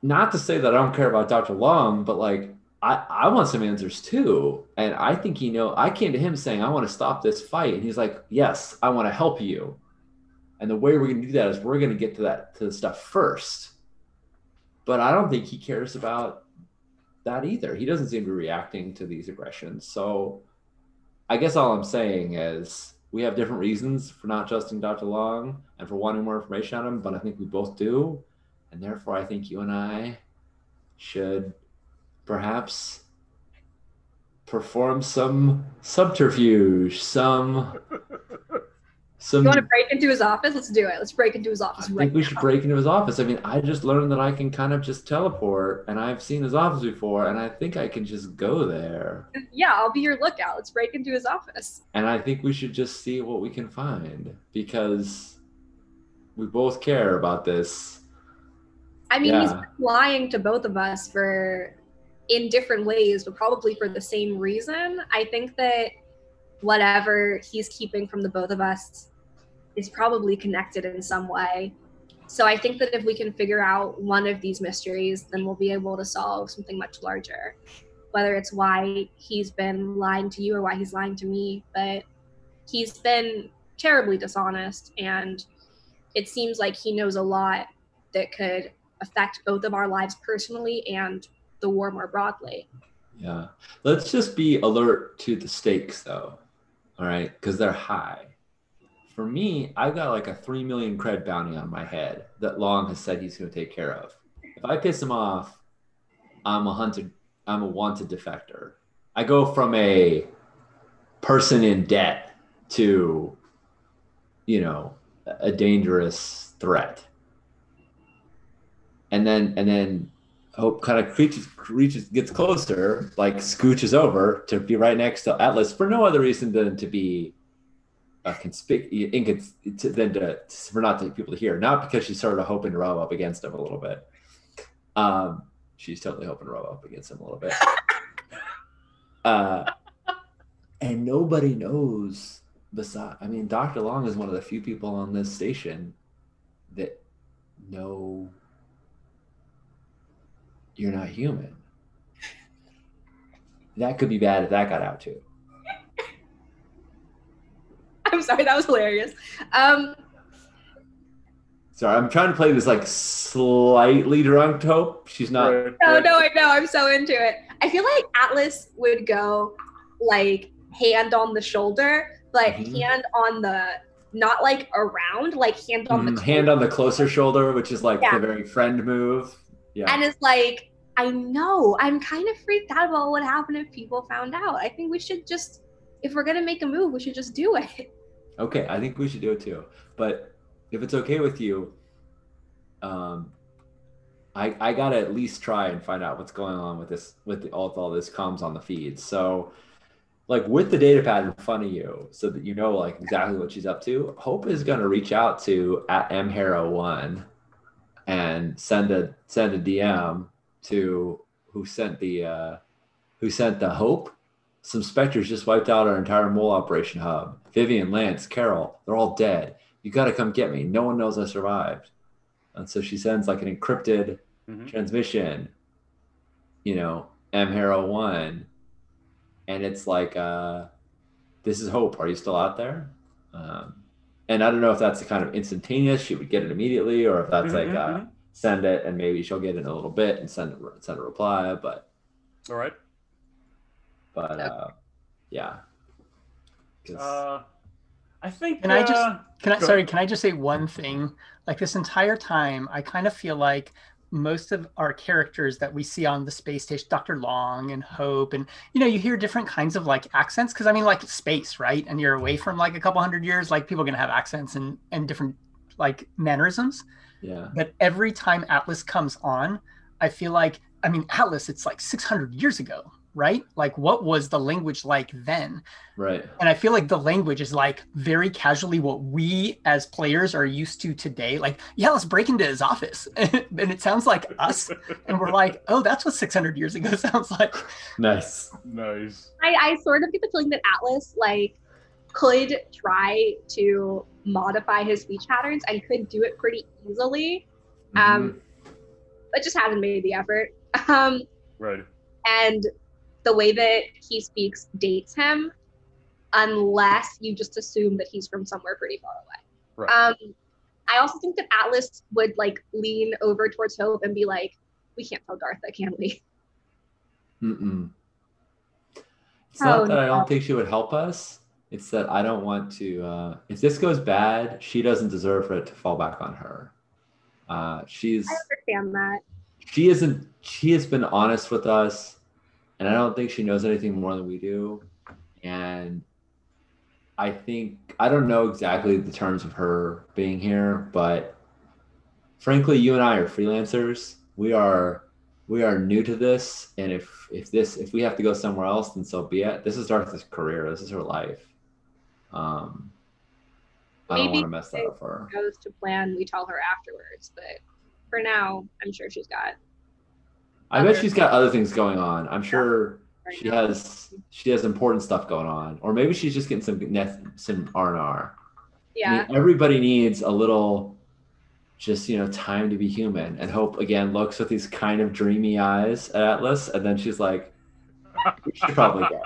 not to say that I don't care about Dr. Long, but like, I want some answers too. And I think, you know, I came to him saying, I want to stop this fight. And he's like, yes, I want to help you. And the way we're going to do that is we're going to get to the stuff first. But I don't think he cares about that either. He doesn't seem to be reacting to these aggressions. So I guess all I'm saying is we have different reasons for not trusting Dr. Long and for wanting more information on him, but I think we both do. And therefore, I think you and I should perhaps perform some subterfuge, some You want to break into his office? Let's do it. Let's break into his office. I think we should break into his office. I mean, I just learned that I can kind of just teleport, and I've seen his office before, and I think I can just go there. Yeah, I'll be your lookout. Let's break into his office. And I think we should just see what we can find, because we both care about this. I mean, he's been lying to both of us for in different ways, but probably for the same reason. I think that whatever he's keeping from the both of us is probably connected in some way. So I think that if we can figure out one of these mysteries, then we'll be able to solve something much larger, whether it's why he's been lying to you or why he's lying to me. But he's been terribly dishonest, and it seems like he knows a lot that could affect both of our lives personally and the war more broadly. Yeah. Let's just be alert to the stakes, though. All right? Because they're high. For me, I've got like a 3 million cred bounty on my head that Long has said he's going to take care of. If I piss him off, I'm a wanted defector. I go from a person in debt to, you know, a dangerous threat. And then Hope kind of gets closer, like scooches over to be right next to Atlas for no other reason than to be for not people to hear, not because she's sort of hoping to rub up against him a little bit. She's totally hoping to rub up against him a little bit. And nobody knows Dr. Long is one of the few people on this station that know you're not human. That could be bad if that got out too. I'm sorry, that was hilarious. Sorry, I'm trying to play this like slightly drunk Hope. She's not. No, I know. I'm so into it. I feel like Atlas would go like hand on the shoulder, but hand on the, not like around, like hand on the hand on the closer shoulder, which is like the very friend move. Yeah. And it's like, I know, I'm kind of freaked out about what happened if people found out. I think we should just, if we're gonna make a move, we should just do it. Okay, I think we should do it too. But if it's okay with you, I gotta at least try and find out what's going on with this, with all this comms on the feed. So, like with the data pad in front of you, so that you know like exactly what she's up to. Hope is gonna reach out to @mhero1 and send a DM to who sent the Hope. Some specters just wiped out our entire mole operation hub. Vivian, Lance, Carol, they're all dead. You got to come get me. No one knows I survived. And so she sends like an encrypted transmission, you know, mHero1. And it's like, this is Hope. Are you still out there? And I don't know if that's the kind of instantaneous, she would get it immediately, or if that's send it and maybe she'll get it in a little bit and send a reply. But all right. But yeah. I think. Can I just say one thing? Like this entire time, I kind of feel like most of our characters that we see on the space station, Dr. Long and Hope, and you hear different kinds of like accents, because I mean, like space, right? And you're away from like a couple hundred years, like people are gonna have accents and different like mannerisms. Yeah. But every time Atlas comes on, I feel like, I mean, Atlas, it's like 600 years ago, right? Like what was the language like then? Right. And I feel like the language is like very casually what we as players are used to today. Like, yeah, let's break into his office. And it sounds like us. And we're like, oh, that's what 600 years ago sounds like. Nice. I sort of get the feeling that Atlas like could try to modify his speech patterns and could do it pretty easily. But just hasn't made the effort. Right. And the way that he speaks dates him, unless you just assume that he's from somewhere pretty far away. Right. I also think that Atlas would like lean over towards Hope and be like, we can't tell Dartha, can we? It's not that I don't think she would help us. It's that I don't want to, if this goes bad, she doesn't deserve for it to fall back on her. I understand that. She has been honest with us, and I don't think she knows anything more than we do. And I don't know exactly the terms of her being here, but frankly, you and I are freelancers. We are new to this, and if we have to go somewhere else, then so be it. This is Dartha's career. This is her life. I don't want to mess that up for her. Goes to plan, we tell her afterwards, but for now, I'm sure she's got I bet she's got other things going on. I'm sure Right she now. has important stuff going on, or maybe she's just getting some R&R. Yeah. I mean, everybody needs a little, just time to be human. And Hope again looks with these kind of dreamy eyes at Atlas, and then she's like, "We should probably go."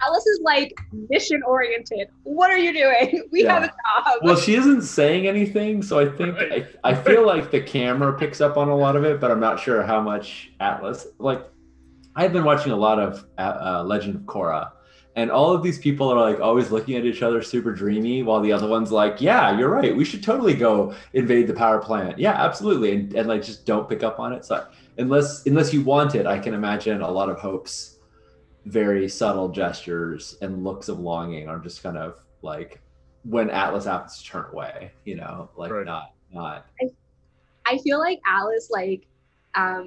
Alice is like mission oriented. What are you doing? We have a job. Well, she isn't saying anything, so I think I feel like the camera picks up on a lot of it, but I'm not sure how much Atlas. Like, I've been watching a lot of Legend of Korra, and all of these people are like always looking at each other super dreamy, while the other one's like, "Yeah, you're right. We should totally go invade the power plant. Yeah, absolutely," and like just don't pick up on it. So unless you want it, I can imagine a lot of Hope's very subtle gestures and looks of longing are just kind of like when Atlas happens to turn away, like not. I feel like Alice, like, I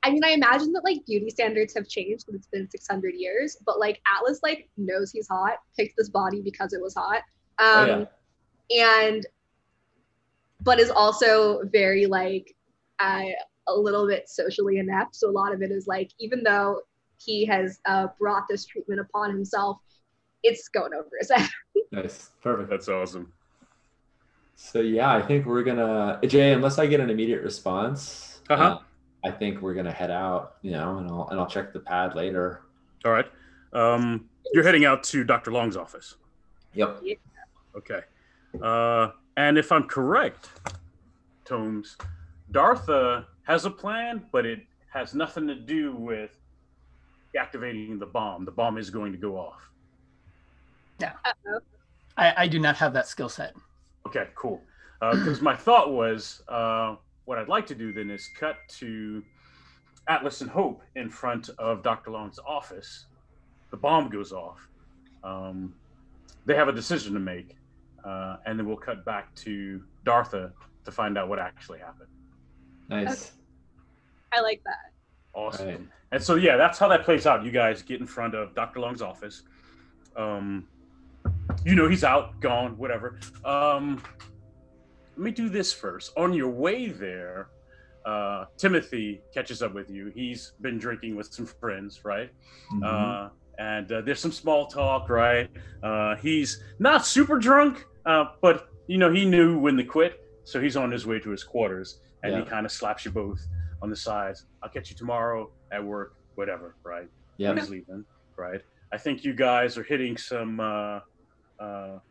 mean, I imagine that like beauty standards have changed because it's been 600 years, but like Atlas like knows he's hot, picked this body because it was hot, and but is also very like a little bit socially inept. So a lot of it is like, even though he has brought this treatment upon himself, it's going over his head. Nice. Perfect. That's awesome. So yeah, I think we're gonna, Jay, unless I get an immediate response, I think we're gonna head out, and I'll check the pad later. All right. You're heading out to Dr. Long's office. Yep. Yeah. Okay. And if I'm correct, Tomes, Dartha has a plan, but it has nothing to do with activating the bomb. The bomb is going to go off. Yeah. I do not have that skill set. Okay, cool. Because my thought was, what I'd like to do then is cut to Atlas and Hope in front of Dr. Long's office. The bomb goes off. They have a decision to make, and then we'll cut back to Dartha to find out what actually happened. Nice. Okay. I like that. Awesome. Right. And so, yeah, that's how that plays out. You guys get in front of Dr. Long's office. He's out, gone, whatever. Let me do this first. On your way there, Timothy catches up with you. He's been drinking with some friends, right? Mm-hmm. And there's some small talk, right? He's not super drunk, but, he knew when to quit. So he's on his way to his quarters, and he kind of slaps you both on the sides. I'll catch you tomorrow at work, whatever, right? Yeah. He's leaving, right? I think you guys are hitting some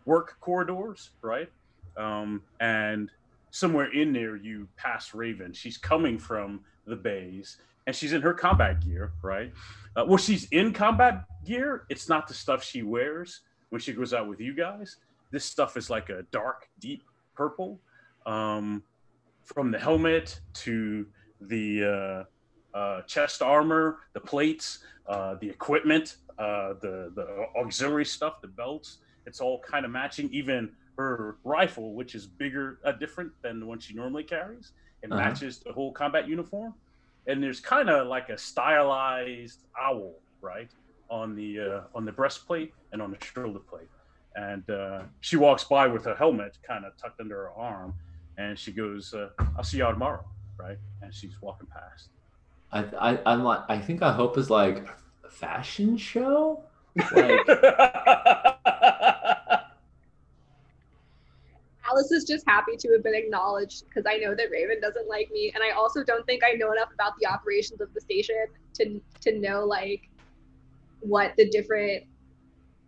work corridors, right? And somewhere in there, you pass Raven. She's coming from the bays, and she's in her combat gear, right? Well, she's in combat gear. It's not the stuff she wears when she goes out with you guys. This stuff is like a dark, deep purple. From the helmet to the chest armor, the plates, the equipment, the auxiliary stuff, the belts, it's all kind of matching. Even her rifle, which is bigger, different than the one she normally carries, it matches the whole combat uniform. And there's kind of like a stylized owl, right, on the breastplate and on the shoulder plate. And she walks by with her helmet kind of tucked under her arm, and she goes, "I'll see y'all tomorrow," right? And she's walking past. I'm like, I think I hope is like a fashion show. Like, Alice is just happy to have been acknowledged because I know that Raven doesn't like me, and I also don't think I know enough about the operations of the station to know like what the different.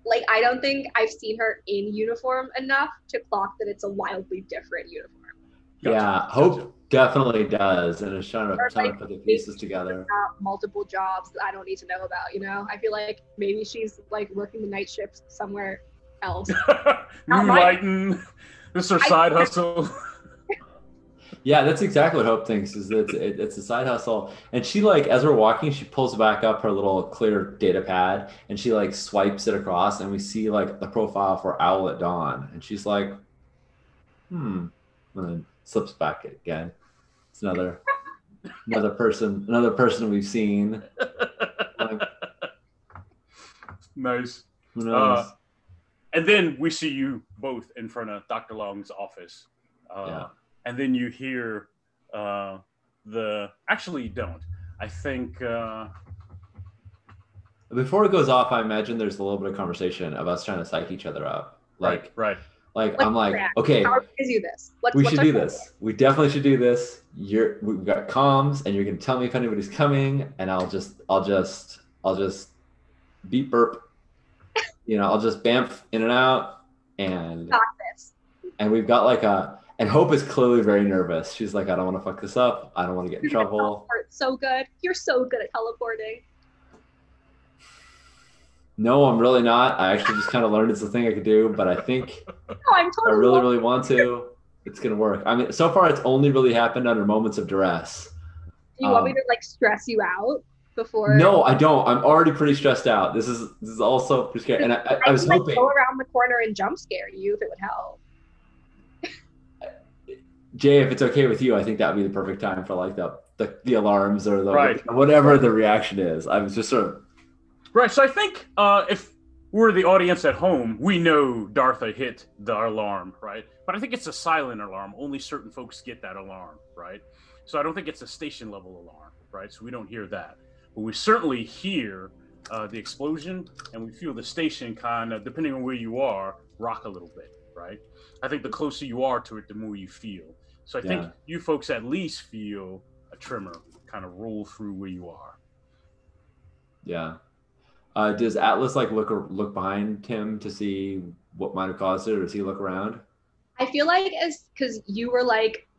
Like, I don't think I've seen her in uniform enough to clock that it's a wildly different uniform. yeah, Hope definitely does, and is trying to Like, put the pieces together. Multiple jobs that I don't need to know about. I feel like maybe she's like working the night shift somewhere else. Moonlighting. This is her side hustle. Yeah, that's exactly what Hope thinks. Is that it's a side hustle, and she like as we're walking, she pulls back up her little clear data pad, and she like swipes it across, and we see like the profile for Owl at Dawn, and she's like, and then slips back again. It's another person we've seen. Nice. Who knows? And then we see you both in front of Dr. Long's office. And then you hear Actually, you don't. I think. Before it goes off, I imagine there's a little bit of conversation of us trying to psych each other up. Right. Like I'm like, okay, how is you this? We should do this. We definitely should do this. We've got comms, and you're gonna tell me if anybody's coming, and I'll just beep burp. I'll just bamf in and out, and got this. And we've got and Hope is clearly very nervous. She's like, I don't want to fuck this up. I don't want to get in trouble. So good. You're so good at teleporting. No, I'm really not. I actually just kind of learned it's a thing I could do, but I think I'm totally I really want to. It's gonna work. I mean, so far it's only really happened under moments of duress. Do you want me to stress you out before? No, I don't. I'm already pretty stressed out. This is also pretty scary. And I was hoping go around the corner and jump scare you if it would help. Jay, if it's okay with you, I think that would be the perfect time for the alarms or whatever the reaction is. I was just sort of. Right, so I think if we're the audience at home, we know Dartha hit the alarm, right? But I think it's a silent alarm. Only certain folks get that alarm, right? So I don't think it's a station level alarm, right? So we don't hear that. But we certainly hear the explosion, and we feel the station kind of, depending on where you are, rock a little bit, right? I think the closer you are to it, the more you feel. So I think you folks at least feel a tremor kind of roll through where you are. Yeah. Does Atlas look behind him to see what might have caused it, or does he look around? I feel like because you were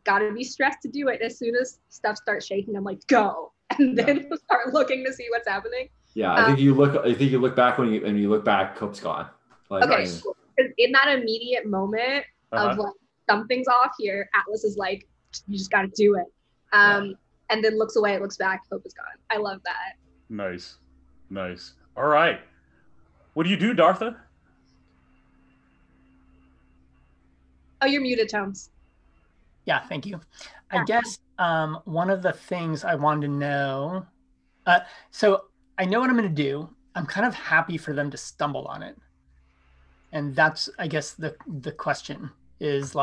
gotta be stressed to do it. As soon as stuff starts shaking, I'm like, go, and then start looking to see what's happening. Yeah, I think you look back when you look back, Hope's gone. Okay, cool. In that immediate moment of something's off here, Atlas is like, you just gotta do it, and then looks away, looks back, Hope is gone. I love that. Nice. All right. What do you do, Dartha? Oh, you're muted, Tones. Yeah, thank you. I guess one of the things I wanted to know, so I know what I'm going to do. I'm kind of happy for them to stumble on it. And that's, I guess, the question is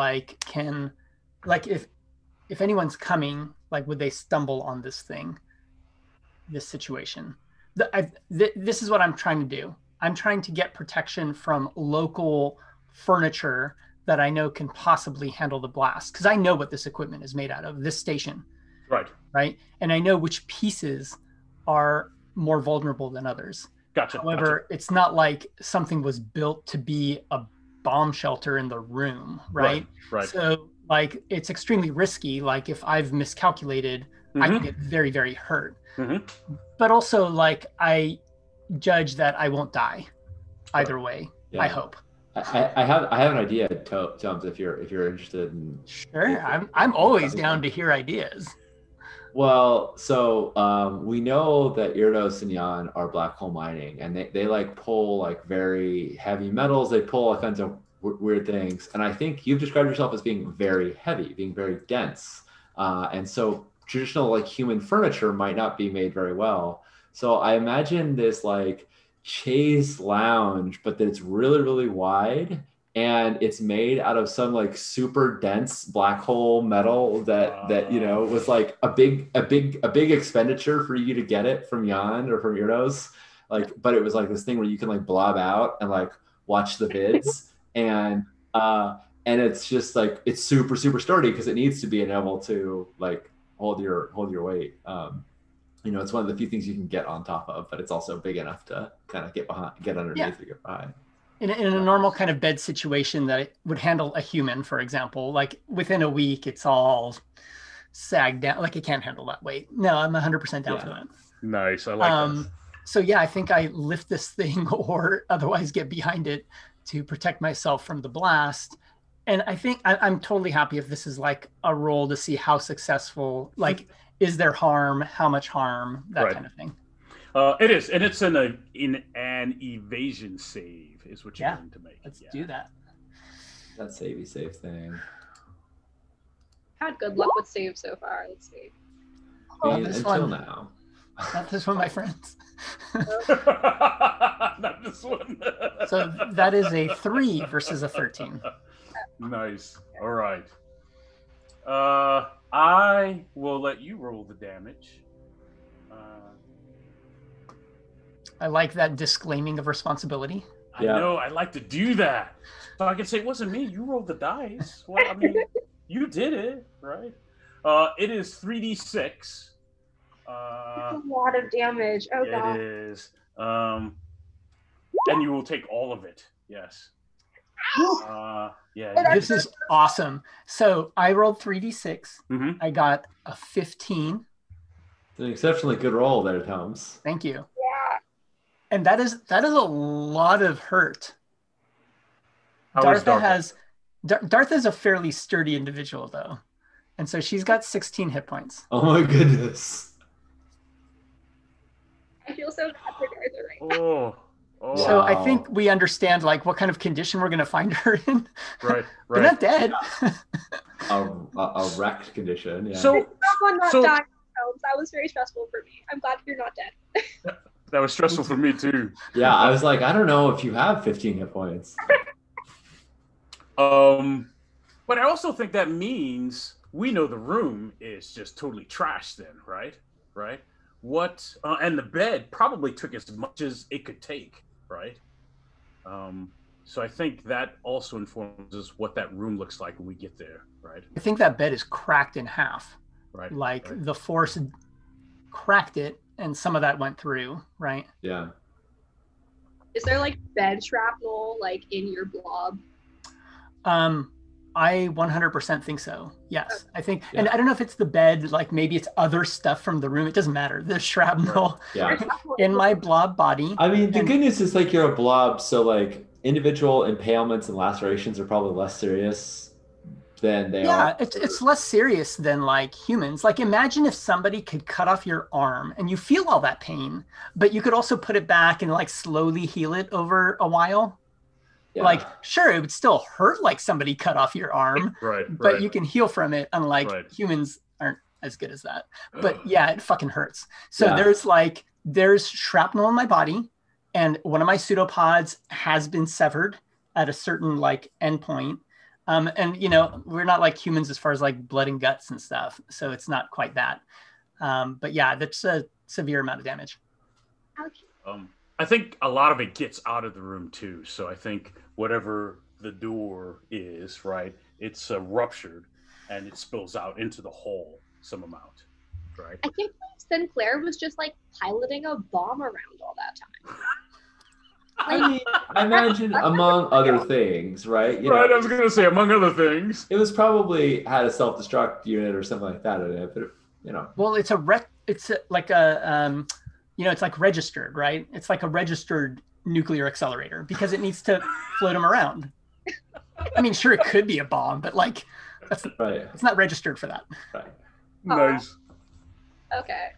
if anyone's coming, would they stumble on this situation? This is what I'm trying to do. I'm trying to get protection from local furniture that I know can possibly handle the blast, because I know what this equipment is made out of, this station. Right. And I know which pieces are more vulnerable than others. Gotcha. However, it's not like something was built to be a bomb shelter in the room, right? So it's extremely risky. If I've miscalculated, I can get very, very hurt. But also I judge that I won't die either way. I hope. I have an idea, Toms, if you're interested in. Sure, I'm always down to hear ideas. Well, so we know that Irdos and Jan are black hole mining, and they pull very heavy metals. They pull all kinds of weird things, and I think you've described yourself as being very heavy, being very dense, and so traditional human furniture might not be made very well. So I imagine this chaise lounge, but that it's really, really wide, and it's made out of some super dense black hole metal that was a big expenditure for you to get it from Jan or from Irdos. But it was this thing where you can blob out and watch the vids and it's just it's super, super sturdy because it needs to be able to hold your weight. It's one of the few things you can get on top of, but it's also big enough to kind of get underneath to get behind. In a normal kind of bed situation that it would handle a human, for example, within a week, it's all sagged down. It can't handle that weight. No, I'm 100% down for that. Nice. I like that. So yeah, I think I lift this thing or otherwise get behind it to protect myself from the blast. And I think I'm totally happy if this is a roll to see how successful, is there harm, how much harm, that kind of thing. It is, and it's in an evasion save is what you're going to make. Let's do that. That savey save thing. Had good luck with save so far. Let's see. Until now. Not this one, my friends. Not this one. So that is a 3 versus a 13. Nice. All right. I will let you roll the damage. I like that disclaiming of responsibility. I know, I like to do that. So I can say, it wasn't me, you rolled the dice. Well, I mean, you did it, right? It is 3d6. That's a lot of damage. Oh, God. It is. And you will take all of it, yes. Yeah. This is awesome. So I rolled 3d6. Mm-hmm. I got a 15. It's an exceptionally good roll there, Tomes. Thank you. Yeah. And that is a lot of hurt. Dartha Dartha's a fairly sturdy individual, though. And so she's got 16 hit points. Oh my goodness. I feel so bad for Dartha right now. Oh. So Wow. I think we understand like what kind of condition we're going to find her in. Right. They're not dead. A wrecked condition. Yeah. So Someone not dying. That was very stressful for me. I'm glad you're not dead. that was stressful for me too. yeah, I was like, I don't know if you have 15 hit points. But I also think that means we know the room is just totally trashed then, right? Right? What and the bed probably took as much as it could take, right? So I think that also informs us what that room looks like when we get there, right? I think that bed is cracked in half. Right. Like right. the force cracked it and some of that went through, right? Yeah. Is there like bed shrapnel like in your blob? I 100% think so. Yes, I think, and I don't know if it's the bed, like maybe it's other stuff from the room. It doesn't matter. There's shrapnel in my blob body. I mean, the good news is like you're a blob, so like individual impalements and lacerations are probably less serious than they are. Yeah, it's less serious than like humans. Like imagine if somebody could cut off your arm and you feel all that pain, but you could also put it back and like slowly heal it over a while. Yeah. Like, sure, it would still hurt like somebody cut off your arm, but you can heal from it, unlike humans aren't as good as that. But yeah, it fucking hurts. So there's shrapnel in my body, and one of my pseudopods has been severed at a certain like endpoint. And you know, we're not like humans as far as like blood and guts and stuff, so it's not quite that. But yeah, that's a severe amount of damage. I think a lot of it gets out of the room too. So I think whatever the door is, right, it's ruptured and it spills out into the hall some amount, right? I think Sinclair was just like piloting a bomb around all that time. I mean, I imagine among other things, right? You know, I was going to say among other things. It was probably had a self-destruct unit or something like that in it, but you know. Well, it's like it's like registered, right? It's like a registered nuclear accelerator because it needs to float them around. I mean, sure, it could be a bomb, but like, that's right. It's not registered for that. Right. Nice. Okay.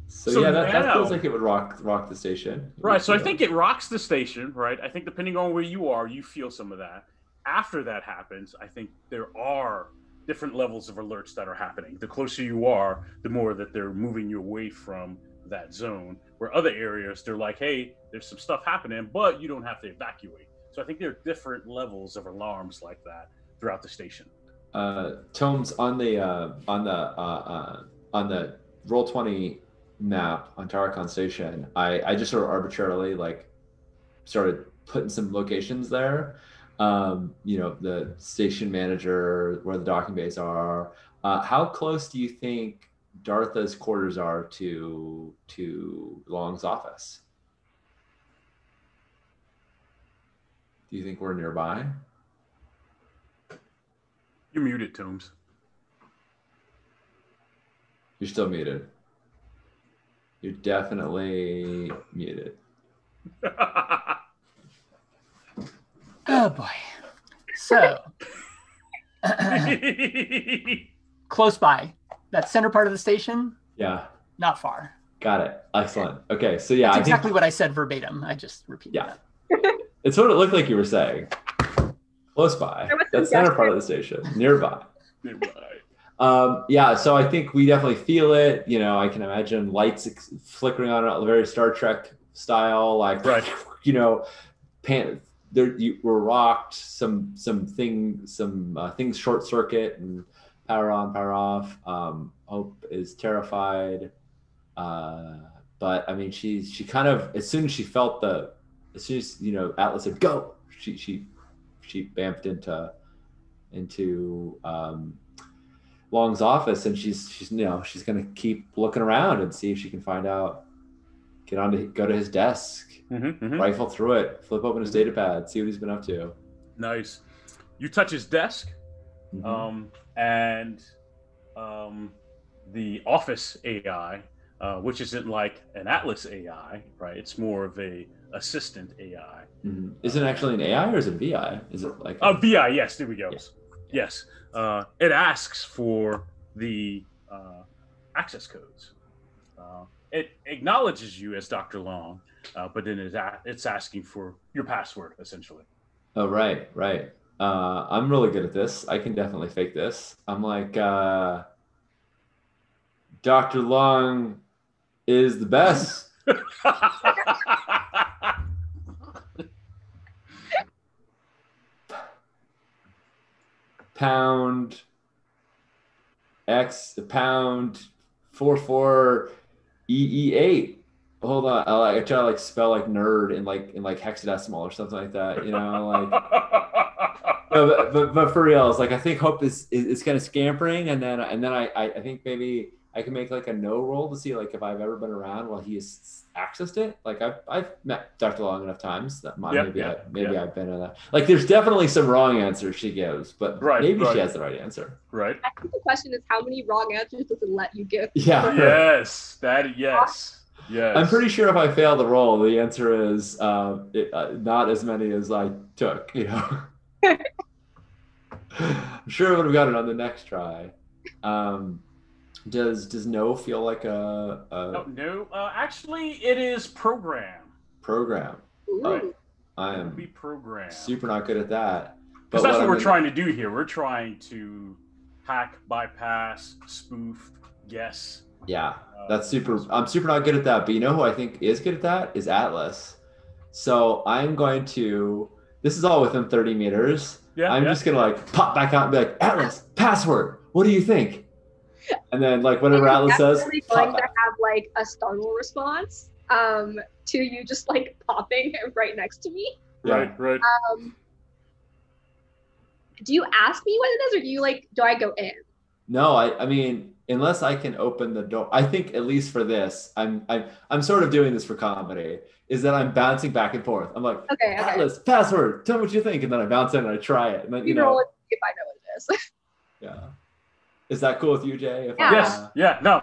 So yeah, that feels like it would rock the station. Right. So I think it rocks the station, right? I think depending on where you are, you feel some of that. After that happens, I think there are different levels of alerts that are happening. The closer you are, the more that they're moving you away from that zone. Where other areas, they're like, hey, there's some stuff happening, but you don't have to evacuate. So I think there are different levels of alarms like that throughout the station. Tomes, on the Roll20 map on Tarkon Station, I just sort of arbitrarily like started putting some locations there. The station manager, where the docking bays are. How close do you think Dartha's quarters are to Long's office? Do you think we're nearby? You're muted, Tomes. You're still muted. You're definitely muted. Oh boy. So close by. That center part of the station? Yeah. Not far. Got it. Excellent. Okay. So yeah, that's exactly what I said verbatim. I just repeated that. It's what it looked like you were saying. Close by. That center part of the station. Nearby. So I think we definitely feel it. You know, I can imagine lights flickering on it, very Star Trek style, like, there you were rocked. Some things short circuit and power on, power off. Hope is terrified. But I mean, she kind of, as soon as she felt as soon as, you know, Atlas said go, she bamped into Long's office, and she's you know, she's gonna keep looking around and see if she can find out, go to his desk, rifle through it, flip open his data pad, see what he's been up to. Nice. You touch his desk, and the office AI, which isn't like an Atlas AI, right? It's more of a assistant AI. Is it actually an AI or is it a VI? Is it like a VI? Yes, there we go. Yes. It asks for the access codes. It acknowledges you as Dr. Long, but then it's asking for your password, essentially. Oh, right. I'm really good at this. I can definitely fake this. I'm like, Dr. Long is the best. Pound X pound 44 EE8. Hold on, I try to like spell like nerd in like hexadecimal or something like that, you know, like. No, but for real, it's like I think Hope is kind of scampering, and then I think maybe I can make like a no roll to see like if I've ever been around while he has accessed it. Like I've met Dr. Long enough times that maybe I've been in that. Like there's definitely some wrong answers she gives, but maybe she has the right answer. Right. I think the question is how many wrong answers does it let you give? Yeah. Yes. Yes. I'm pretty sure if I fail the roll, the answer is not as many as I took. You know. I'm sure I would have got it on the next try. Does no feel like a no? Actually, it is program. Right. I am be programmed. Super not good at that. Because that's what we're trying to do here. We're trying to hack, bypass, spoof, guess. Yeah, that's super. I'm super not good at that. But you know who I think is good at that is Atlas. So I'm going to. This is all within 30 meters. I'm just gonna like pop back out and be like, Atlas, password. What do you think? And then like whatever Atlas says. Really going to have like a startle response to you just like popping right next to me. Right. Do you ask me what it is, or do I go in? No, I mean, unless I can open the door. I think at least for this, I'm sort of doing this for comedy. Is that I'm bouncing back and forth. I'm like, okay. Atlas, password. Tell me what you think, and then I bounce in and I try it, and then you roll it if I know what it is. Yeah. Is that cool with you, Jay? Yes. Yeah. No.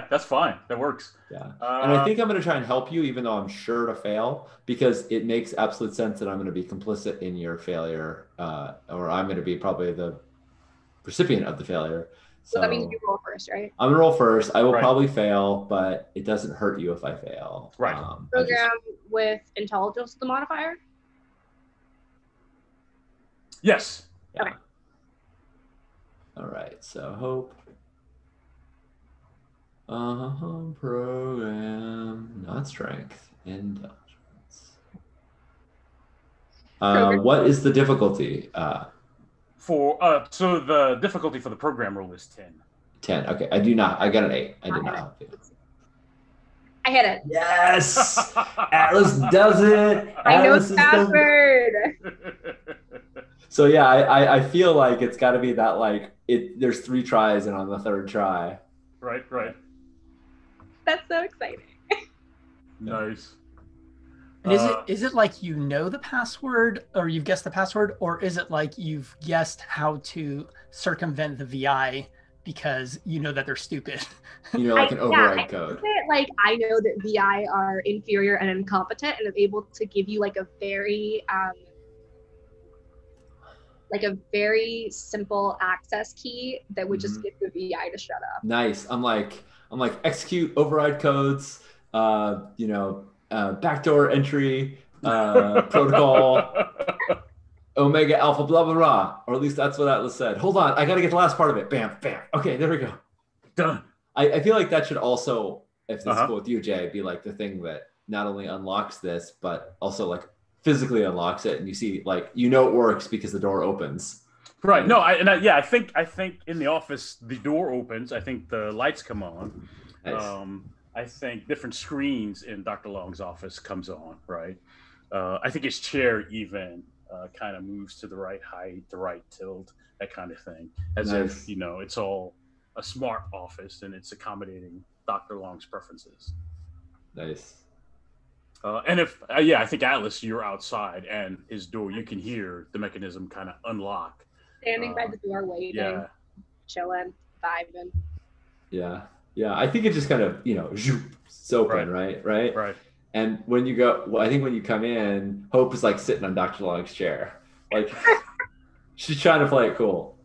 That's fine. That works. Yeah. And I think I'm going to try and help you, even though I'm sure to fail, because it makes absolute sense that I'm going to be complicit in your failure, or I'm going to be probably the recipient of the failure. So that means you roll first, right? I'm gonna roll first. I will probably fail, but it doesn't hurt you if I fail. Right. Program with intelligence, the modifier? Yes. Yeah. Okay. All right. So Hope. Program, not strength. Intelligence. What is the difficulty? So the difficulty for the program roll is 10. 10. Okay, I do not. I got an 8. I did not help you. I hit it. Yes, Atlas does it. I know the password. So yeah, I feel like it's got to be that like there's 3 tries and on the 3rd try. Right. That's so exciting. Nice. And is it like you know the password, or you've guessed the password, or is it like you've guessed how to circumvent the VI because you know that they're stupid? You know, like an override code. Like I know that VI are inferior and incompetent, and I'm able to give you like a very simple access key that would just get the VI to shut up. Nice. I'm like execute override codes. Backdoor entry, protocol, omega alpha, blah, blah, blah. Or at least that's what Atlas said. Hold on, I got to get the last part of it. Bam, bam. Okay, there we go. Done. I feel like that should also, if this is cool with you, Jay, be like the thing that not only unlocks this, but also like physically unlocks it, and you see like it works because the door opens. Right. No, I think in the office the door opens. I think the lights come on. Nice. I think different screens in Dr. Long's office comes on. Right. I think his chair even kind of moves to the right height, the right tilt, that kind of thing, as if it's all a smart office and it's accommodating Dr. Long's preferences. Nice. And if I think Atlas, you're outside and his door, you can hear the mechanism kind of unlock. Standing by the door, waiting, chilling, vibing. Yeah. I think it just kind of it's open, right. And when you go, I think when you come in, Hope is like sitting on Dr. Long's chair, like she's trying to play it cool.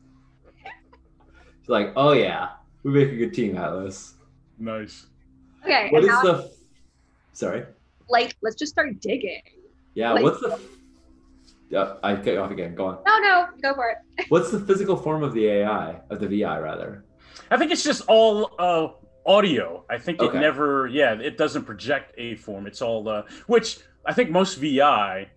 She's like, "Oh yeah, we make a good team, Atlas." Nice. Okay. What is Sorry. Like, let's just start digging. Yeah. Like, what's the? I cut you off again. Go on. No, go for it. What's the physical form of the AI, of the VI rather? I think it's just all audio. I think it never, it doesn't project a form. It's all, which I think most VI,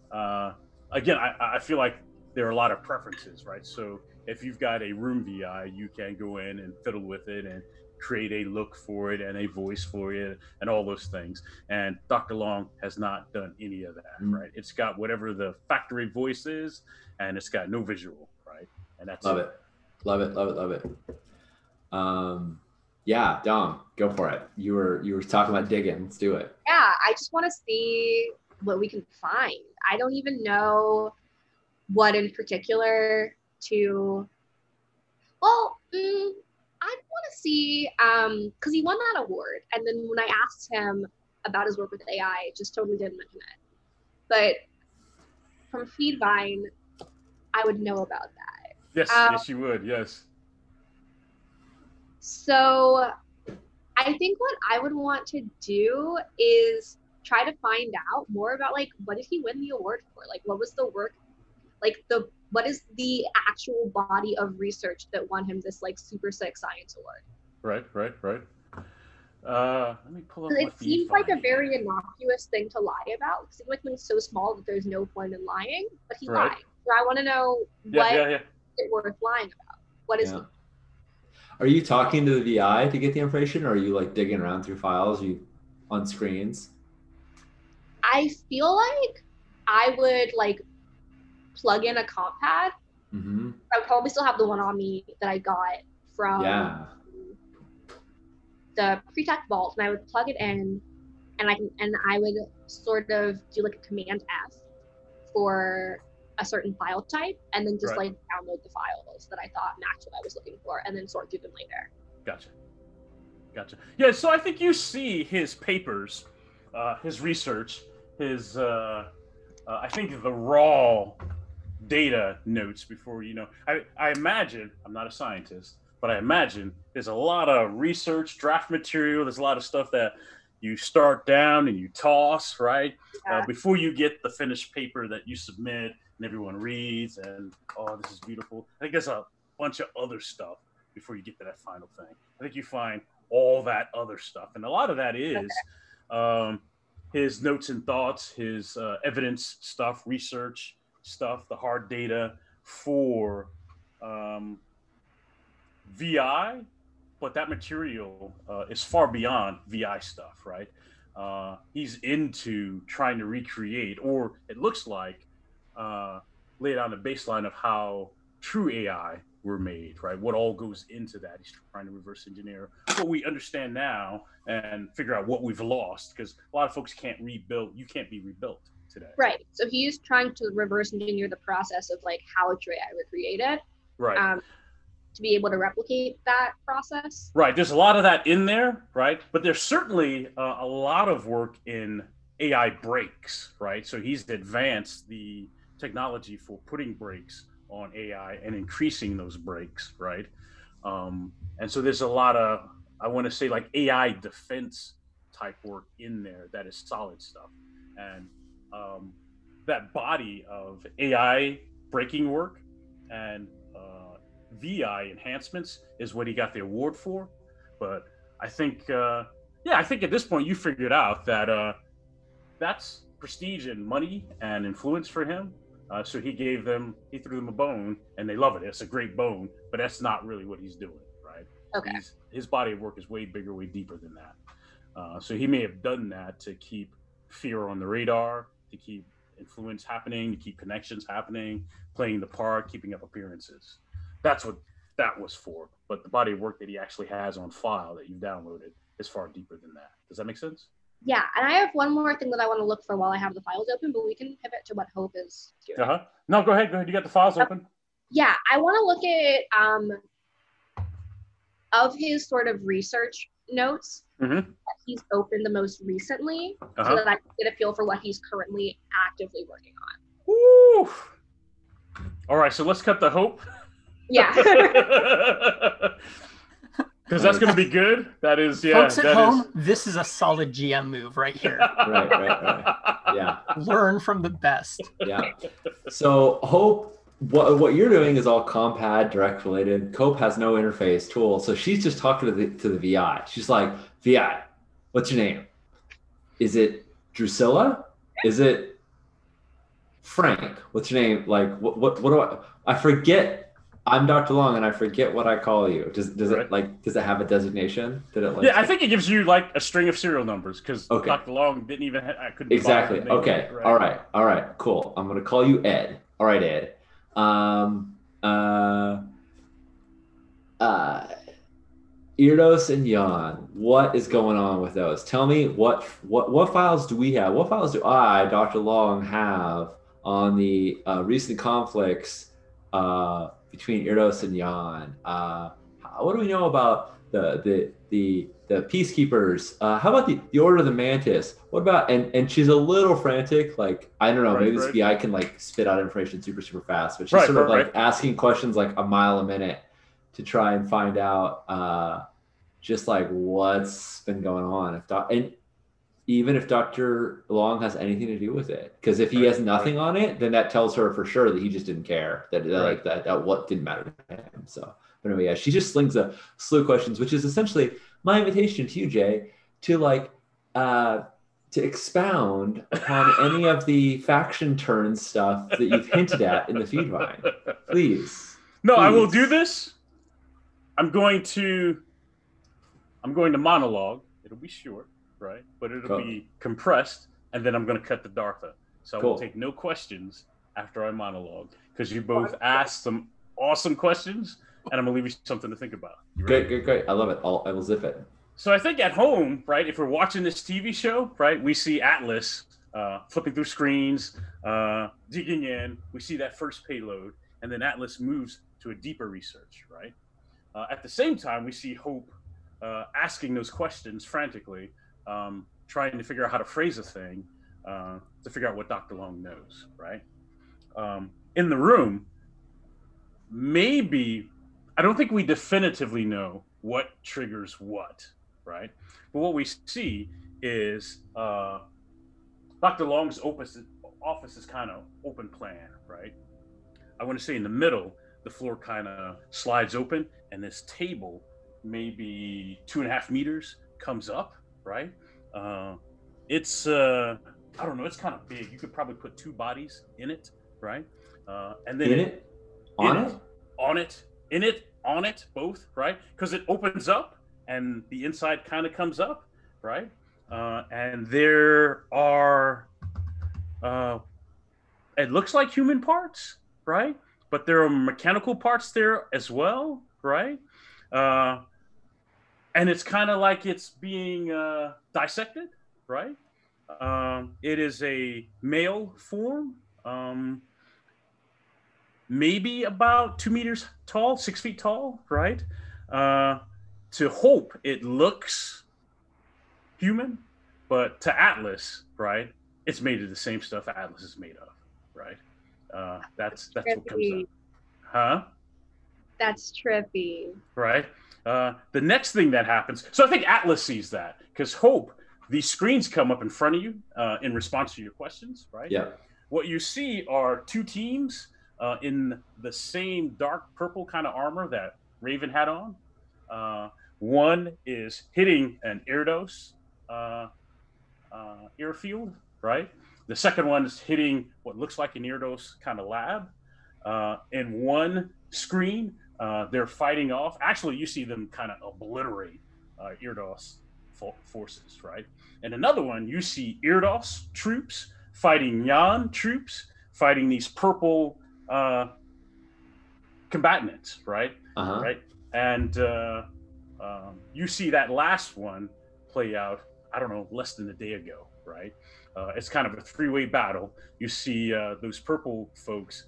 again, I feel like there are a lot of preferences, right? So if you've got a room VI, you can go in and fiddle with it and create a look for it and a voice for it and all those things. And Dr. Long has not done any of that, right? It's got whatever the factory voice is, and it's got no visual, right? And that's Love it. Yeah, Dom, go for it. You were talking about digging. Let's do it. Yeah, I just want to see what we can find. I don't even know what in particular to. Well, I want to see because he won that award, and then when I asked him about his work with AI, it just totally didn't mention it. But from Feedvine, I would know about that. Yes, yes, you would. Yes. So I think what I would want to do is try to find out more about, like, what did he win the award for? Like, what was the work, like what is the actual body of research that won him this like super sick science award? Right. Let me pull up. It seems like a very innocuous thing to lie about. It seems like something so small that there's no point in lying, but he lied. So I want to know what is it worth lying about? What is it? Are you talking to the VI to get the information, or are you like digging around through files on screens? I feel like I would like plug in a comp pad. Mm-hmm. I would probably still have the one on me that I got from the pre-tech vault, and I would plug it in, and I would sort of do like a Command F for a certain file type, and then just like download the files that I thought matched what I was looking for, and then sort through them later. Gotcha. Yeah, so I think you see his papers, his research, his I think the raw data notes before, I imagine, I'm not a scientist, but I imagine there's a lot of research, draft material, there's a lot of stuff that you start down and you toss, right? Before you get the finished paper that you submit and everyone reads and, oh, this is beautiful. I think there's a bunch of other stuff before you get to that final thing. I think you find all that other stuff. And a lot of that is his notes and thoughts, his evidence stuff, research stuff, the hard data for VI, but that material is far beyond VI stuff, right? He's into trying to recreate, or it looks like, lay down the baseline of how true AI were made, right? What all goes into that. He's trying to reverse engineer what we understand now and figure out what we've lost, because a lot of folks can't rebuild. You can't be rebuilt today. Right. So he's trying to reverse engineer the process of like how true AI were created. Right. To be able to replicate that process. Right. There's a lot of that in there, right? But there's certainly a lot of work in AI breaks, right? So he's advanced the technology for putting breaks on AI and increasing those breaks, right? And so there's a lot of, I want to say, like AI defense type work in there that is solid stuff. And that body of AI breaking work and VI enhancements is what he got the award for. But I think, I think at this point you figured out that that's prestige and money and influence for him. So he threw them a bone, and they love it. It's a great bone, but that's not really what he's doing, right? Okay. His body of work is way bigger, way deeper than that. So he may have done that to keep fear on the radar, to keep influence happening, to keep connections happening, playing the part, keeping up appearances. That's what that was for. But the body of work that he actually has on file that you've downloaded is far deeper than that. Does that make sense? Yeah, and I have one more thing that I want to look for while I have the files open, but we can pivot to what Hope is doing. No, go ahead. You got the files open? Yeah, I want to look at of his sort of research notes that he's opened the most recently, so that I can get a feel for what he's currently actively working on. Woo! All right, so let's cut the Hope. Yeah. Because that's going to be good. That is, yeah. Folks at home, this is a solid GM move right here. Right. Yeah. Learn from the best. Yeah. So Hope, what you're doing is all compad direct related. Cope has no interface tool, so she's just talking to the VI. She's like, VI, what's your name? Is it Drusilla? Is it Frank? What's your name? Like, what do I forget? I'm Dr. Long, and I forget what I call you. Does it does it have a designation? Yeah, I think it gives you like a string of serial numbers because Dr. Long didn't even. I couldn't. Exactly. Okay. Right. All right. Cool. I'm gonna call you Ed. All right, Ed. Irdos and Jan. What is going on with those? Tell me what files do we have? What files do I, Dr. Long, have on the recent conflicts between Irdos and Jan? What do we know about the peacekeepers? How about the Order of the Mantis? What about and she's a little frantic, like I don't know, maybe this VI can like spit out information super fast, but she's sort of asking questions like a mile a minute to try and find out just like what's been going on. And even if Dr. Long has anything to do with it, because if he has nothing on it, then that tells her for sure that he just didn't care, that what didn't matter to him. So, but anyway, yeah, she just slings a slew of questions, which is essentially my invitation to you, Jay, to like to expound upon any of the faction turn stuff that you've hinted at in the feed vine. Please. No, I will do this. I'm going to monologue. It'll be short. Right, but it'll be compressed, and then I'm going to cut to Dartha. So I will take no questions after I monologue because you both asked some awesome questions, and I'm going to leave you something to think about. Great. I love it. I will zip it. So I think at home, right, if we're watching this TV show, right, we see Atlas flipping through screens, digging in. We see that first payload, and then Atlas moves to a deeper research, right? At the same time, we see Hope asking those questions frantically. Trying to figure out how to phrase a thing to figure out what Dr. Long knows, right? In the room, maybe, I don't think we definitively know what triggers what, right? But what we see is Dr. Long's office is kind of open plan, right? I want to say in the middle, the floor kind of slides open and this table, maybe 2.5 meters, comes up, right? It's I don't know, it's kind of big. You could probably put 2 bodies in it, right? And then on it, both, right? Because it opens up and the inside kind of comes up, right? And there are it looks like human parts, right? But there are mechanical parts there as well, right? And it's kind of like it's being dissected, right? It is a male form, maybe about 2 meters tall, 6 feet tall, right? To Hope, it looks human, but to Atlas, right, it's made of the same stuff Atlas is made of, right? That's what comes up. Huh? That's trippy. Right? The next thing that happens, so I think Atlas sees that, because Hope, these screens come up in front of you in response to your questions, right? Yeah. What you see are 2 teams in the same dark purple kind of armor that Raven had on. One is hitting an Irdos airfield, right? The second one is hitting what looks like an Erdos kind of lab. In one screen, they're fighting off. Actually, you see them kind of obliterate Erdos forces, right? And another one, you see Erdos troops fighting Yan troops, fighting these purple combatants, right? Right? And you see that last one play out, I don't know, less than a day ago, right? It's kind of a three-way battle. You see those purple folks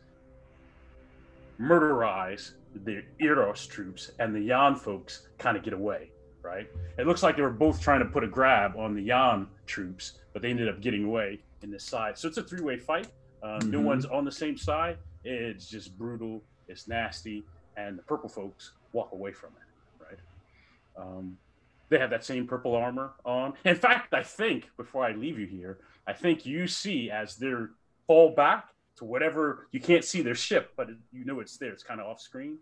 murderize the Eros troops, and the Yan folks kind of get away, right? It looks like they were both trying to put a grab on the Yan troops, but they ended up getting away in this side. So it's a three-way fight. No one's on the same side. It's just brutal. It's nasty, and the purple folks walk away from it, right? They have that same purple armor on. In fact, I think, before I leave you here, I think you see as they fall back to whatever, you can't see their ship, but you know it's there. It's kind of off screen.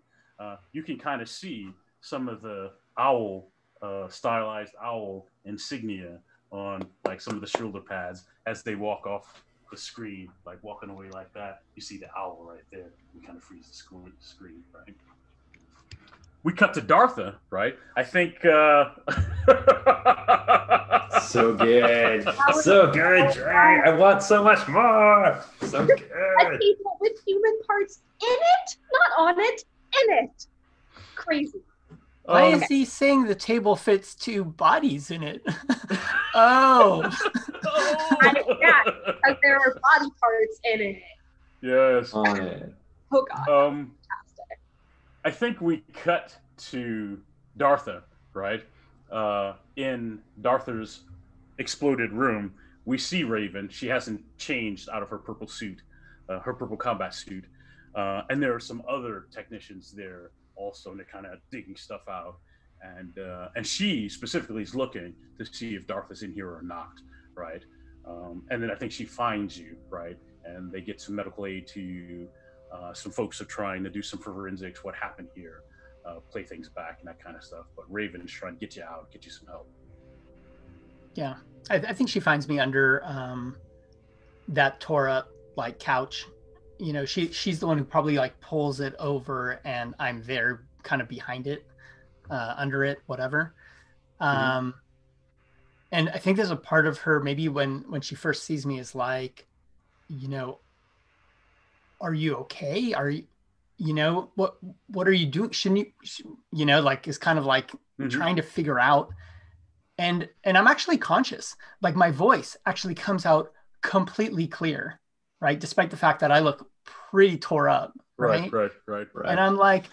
You can kind of see some of the owl, stylized owl insignia on like some of the shoulder pads as they walk off the screen, like walking away like that. You see the owl right there. We kind of freeze the screen, right? We cut to Dartha, right? I think. So good. So good, Dre. I want so much more. So good. A table with human parts in it, not on it, in it. Crazy. Why is he saying the table fits two bodies in it? Oh. Yeah, because there are body parts in it. Yes. On it. Oh god. Fantastic. I think we cut to Dartha, right? In Dartha's exploded room, we see Raven. She hasn't changed out of her purple suit, her purple combat suit. And there are some other technicians there also, and they're kind of digging stuff out. And she specifically is looking to see if Dartha's in here or not, right? And then I think she finds you, right? And they get some medical aid to you. Some folks are trying to do some forensics, what happened here, play things back and that kind of stuff. But Raven is trying to get you out, get you some help. Yeah, I think she finds me under that tore up like couch. You know, she's the one who probably like pulls it over, and I'm there kind of behind it, under it, whatever. And I think there's a part of her maybe when she first sees me is like, you know, are you okay? Are you, you know, what are you doing? Shouldn't you know, like is kind of like trying to figure out. And I'm actually conscious, like my voice actually comes out completely clear, right? Despite the fact that I look pretty tore up, right? Right. And I'm like,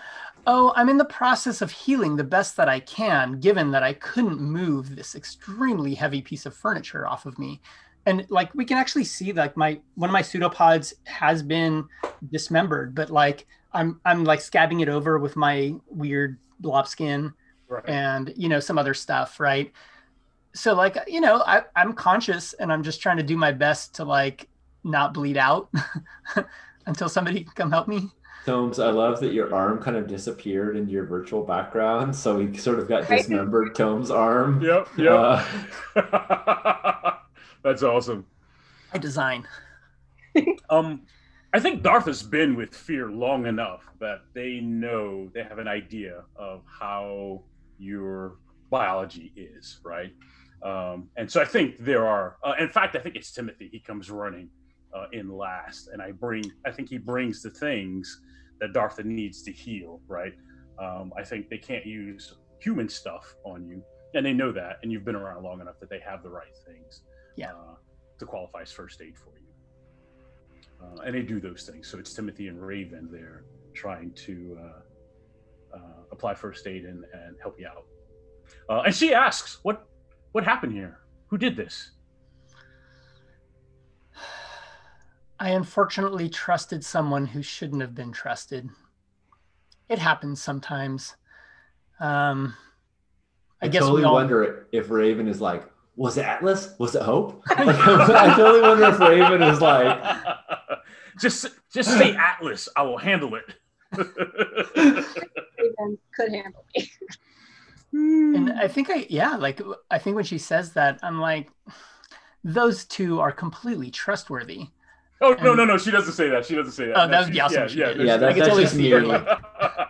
oh, I'm in the process of healing the best that I can, given that I couldn't move this extremely heavy piece of furniture off of me. And like, we can actually see like one of my pseudopods has been dismembered, but like, I'm like scabbing it over with my weird blob skin and, you know, some other stuff. Right. So like, you know, I'm conscious and I'm just trying to do my best to like not bleed out until somebody can come help me. Tomes, I love that your arm kind of disappeared into your virtual background. So we sort of got dismembered Tomes' arm. Yep. That's awesome. By design. I think Dartha's been with Fear long enough that they know, they have an idea of how your biology is, right? And so I think there are, in fact, I think it's Timothy. He comes running in last, and I think he brings the things that Dartha needs to heal, right? I think they can't use human stuff on you, and they know that, and you've been around long enough that they have the right things to qualify as first aid for you. And they do those things. So it's Timothy and Raven there trying to apply first aid and help you out. And she asks, what happened here? Who did this? I unfortunately trusted someone who shouldn't have been trusted. It happens sometimes. I guess totally we all wonder if Raven is like, was it Atlas? Was it Hope? Like, I totally wonder if Raven is like, just say Atlas. I will handle it. Raven could handle me. And I think I think when she says that, I'm like, those two are completely trustworthy. Oh, no, she doesn't say that. She doesn't say that. Oh, that would be awesome. Yeah, that's just me.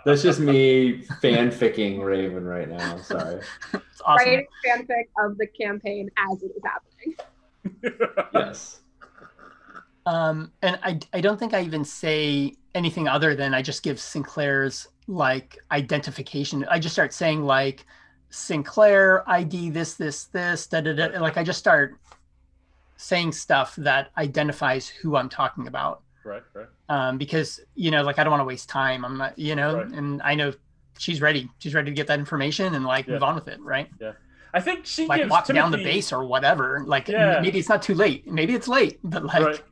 That's just me fanficking Raven right now. Sorry. It's awesome. Writing fanfic of the campaign as it is happening. Yes. And I don't think I even say anything other than I just give Sinclair's like identification. I just start saying like Sinclair ID this da da da. Like I just start saying stuff that identifies who I'm talking about. Right. Because like I don't want to waste time. I'm not, Right. and I know she's ready. She's ready to get that information and like move on with it, right? Yeah. I think she like gives walk Timothy... down the base or whatever. Like maybe it's not too late. Maybe it's late, but like. Right.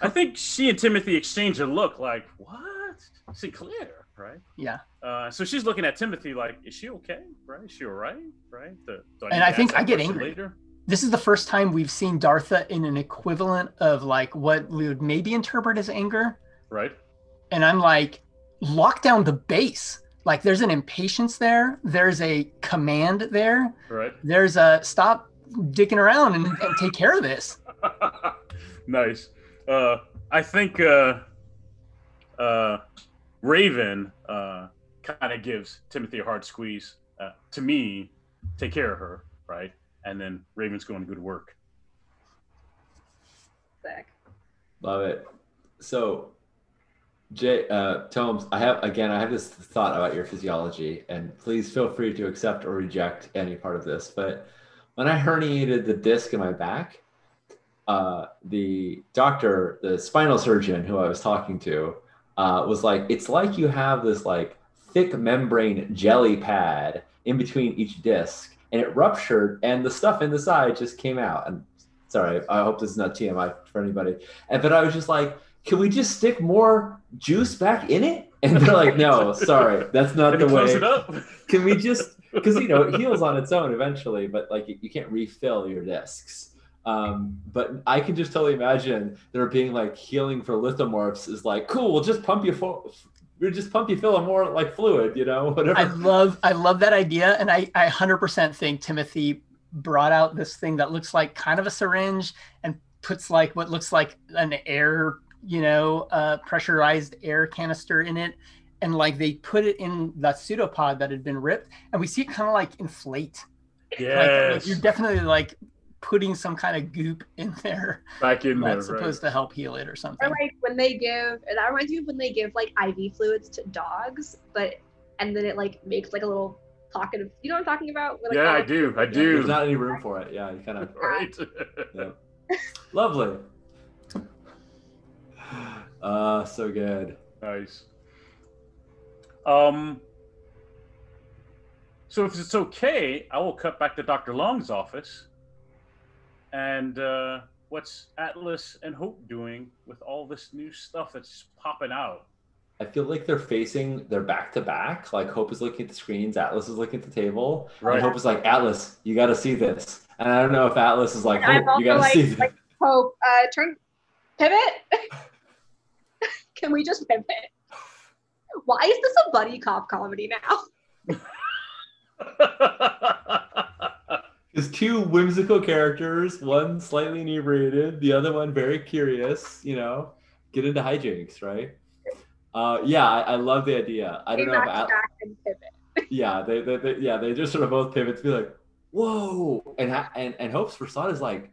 I think she and Timothy exchange a look like, what? Sinclair, right? Yeah. So she's looking at Timothy like, is she okay? Right? Is she all right? Right? And I think I get angry. Later? This is the first time we've seen Dartha in an equivalent of like what we would maybe interpret as anger. Right. And I'm like, lock down the base. Like there's an impatience there. There's a command there. Right. There's a stop dicking around and take care of this. Nice. I think Raven kind of gives Timothy a hard squeeze. To me, take care of her, right? And then Raven's going to work. Sick. Love it. So, Jay, Tomes, I have this thought about your physiology, and please feel free to accept or reject any part of this. But when I herniated the disc in my back, the doctor, the spinal surgeon who I was talking to, was like, it's like you have this like thick membrane jelly pad in between each disc, and it ruptured, and the stuff in the side just came out. And sorry, I hope this is not TMI for anybody. But I was just like, can we just stick more juice back in it? And they're like, no, sorry, that's not the way. Close it up. Can we just, because it heals on its own eventually, but like you can't refill your discs. But I can just totally imagine there being like healing for lithomorphs is like, cool, we'll just pump you full of more like fluid, whatever. I love that idea. And I 100% think Timothy brought out this thing that looks like kind of a syringe and puts like what looks like an air, pressurized air canister in it. And like they put it in that pseudopod that had been ripped, and we see it kind of like inflate. Yes. Like you're definitely like putting some kind of goop in there back in there, that's supposed to help heal it or something. Or like when they give, that reminds me of when they give like IV fluids to dogs, and then it like makes like a little pocket of, you know what I'm talking about? Like, yeah, I do. There's not any room for it. Yeah, you kind of. Right. Yeah. Lovely. So good. Nice. So if it's okay, I will cut back to Dr. Long's office. And what's Atlas and Hope doing with all this new stuff that's popping out? I feel like they're back to back. Like Hope is looking at the screens, Atlas is looking at the table. Right. And Hope is like, Atlas, you got to see this. And I don't know if Atlas is like, Hope, you got to see this. Like, Hope, pivot. Can we just pivot? Why is this a buddy cop comedy now? There's two whimsical characters, one slightly inebriated, the other one very curious, get into hijinks, right? I love the idea. I don't know if they just sort of both pivot to be like, whoa, and Hope's first thought is like,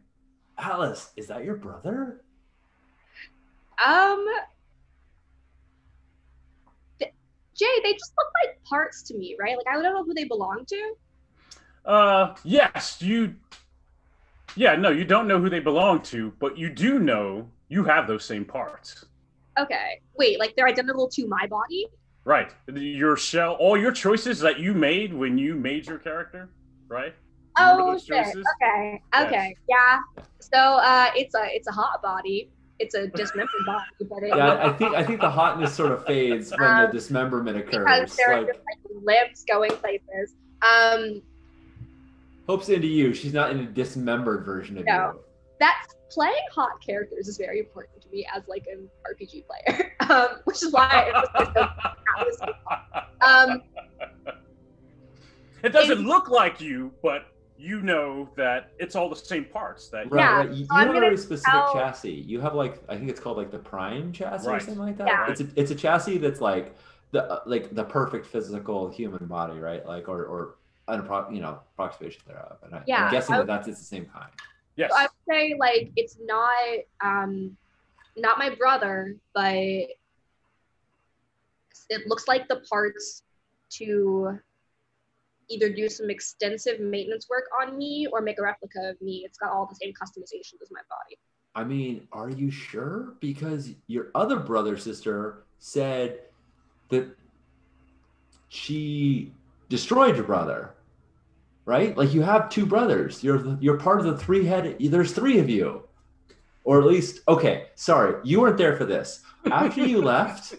Alice, is that your brother? Jay, they just look like parts to me, right? Like I don't know who they belong to. Yes, you don't know who they belong to, but you do know you have those same parts. Okay. Wait, like they're identical to my body? Right. Your shell, all your choices that you made when you made your character, right? Oh, shit. Okay. Okay. Yes. Yeah. So, it's a hot body. It's a dismembered body, but I think the hotness sort of fades when the dismemberment occurs. Because there are just like limbs going places. Hope's into you. She's not in a dismembered version of you. That's playing hot characters is very important to me as like an RPG player, which is why it was it doesn't look like you, but you know that it's all the same parts. That Right, Yeah, right. You so I'm have a gonna very specific tell- chassis. You have like, I think it's called like the Prime chassis or Right. something like that. Yeah. It's a chassis that's like the perfect physical human body, right? Like or an approximation thereof. And I'm Yeah, guessing that it's the same kind. yes, So I would say like it's not my brother, but it looks like the parts to either do some extensive maintenance work on me or make a replica of me. It's got all the same customizations as my body. I mean, are you sure? Because your other brother sister said that she destroyed your brother, right? Like you have two brothers. You're part of the three-headed. There's three of you, or at least okay. Sorry, you weren't there for this. After you left,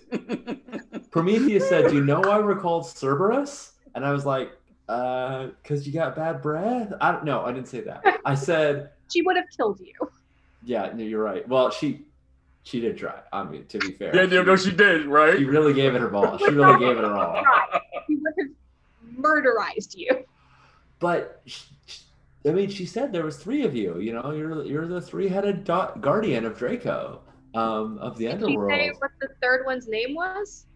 Prometheus said, "Do you know why we're called Cerberus?" And I was like, because you got bad breath." I don't know. I didn't say that. I said, She would have killed you. "Yeah, no, you're right." Well, she did try. I mean, to be fair, she did, right? She really gave it her ball. She really gave it her all. She would have murderized you. But I mean, she said there was three of you. You know, you're the three-headed guardian of Draco, of the Did underworld. she say what the third one's name was?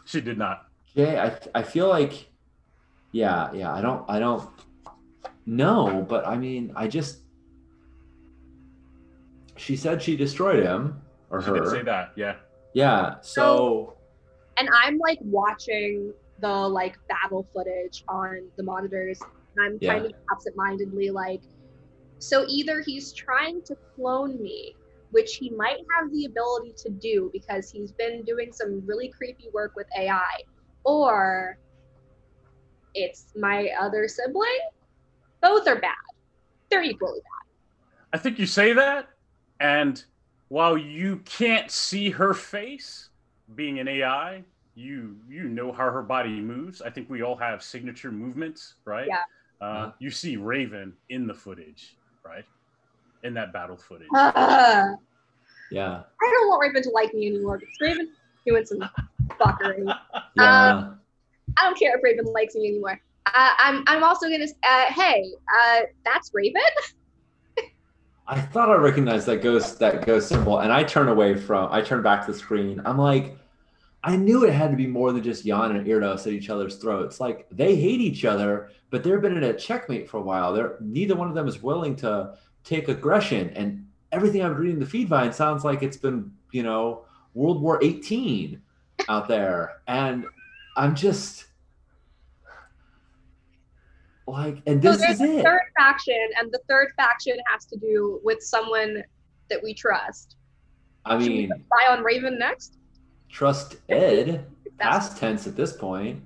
She did not. Jay, I feel like, yeah. I don't know, but I mean, she said she destroyed him or She her. did say that, yeah. Yeah. So. And I'm like watching the like battle footage on the monitors, and I'm kind of absentmindedly like, so either he's trying to clone me, which he might have the ability to do because he's been doing some really creepy work with AI, or it's my other sibling. Both are bad. They're equally bad. I think you say that, and while you can't see her face, being an AI, you know how her body moves. I think we all have signature movements, right? Yeah. You see Raven in the footage, right? In that battle footage. Yeah. I don't want Raven to like me anymore because Raven doing some fuckery. Yeah. I don't care if Raven likes me anymore. I'm also gonna hey, that's Raven. I thought I recognized that ghost symbol, and I turned back to the screen. I'm like, I knew it had to be more than just Jan and Irdos at each other's throats. Like they hate each other, but they've been in a checkmate for a while. Neither one of them is willing to take aggression. And everything I'm reading in the feed vine sounds like it's been, World War 18 out there. And I'm just like, and this is it. Third faction, and the third faction has to do with someone that we trust. I mean, should we spy on Raven next? Trust Ed, past tense at this point.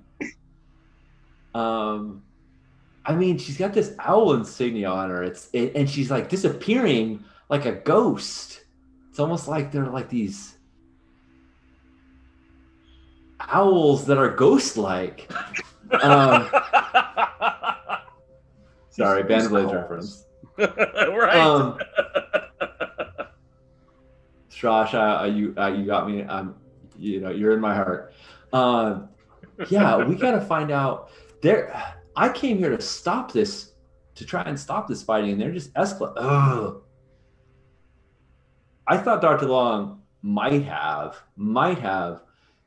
I mean, she's got this owl insignia on her. And she's like disappearing like a ghost. It's almost like they're like these owls that are ghost-like. Sorry, Bandblades reference. Right. Strash, you got me. You're in my heart. Yeah, we gotta find out. I came here to try and stop this fighting, and they're just escalating. Ugh. I thought Dr. Long might have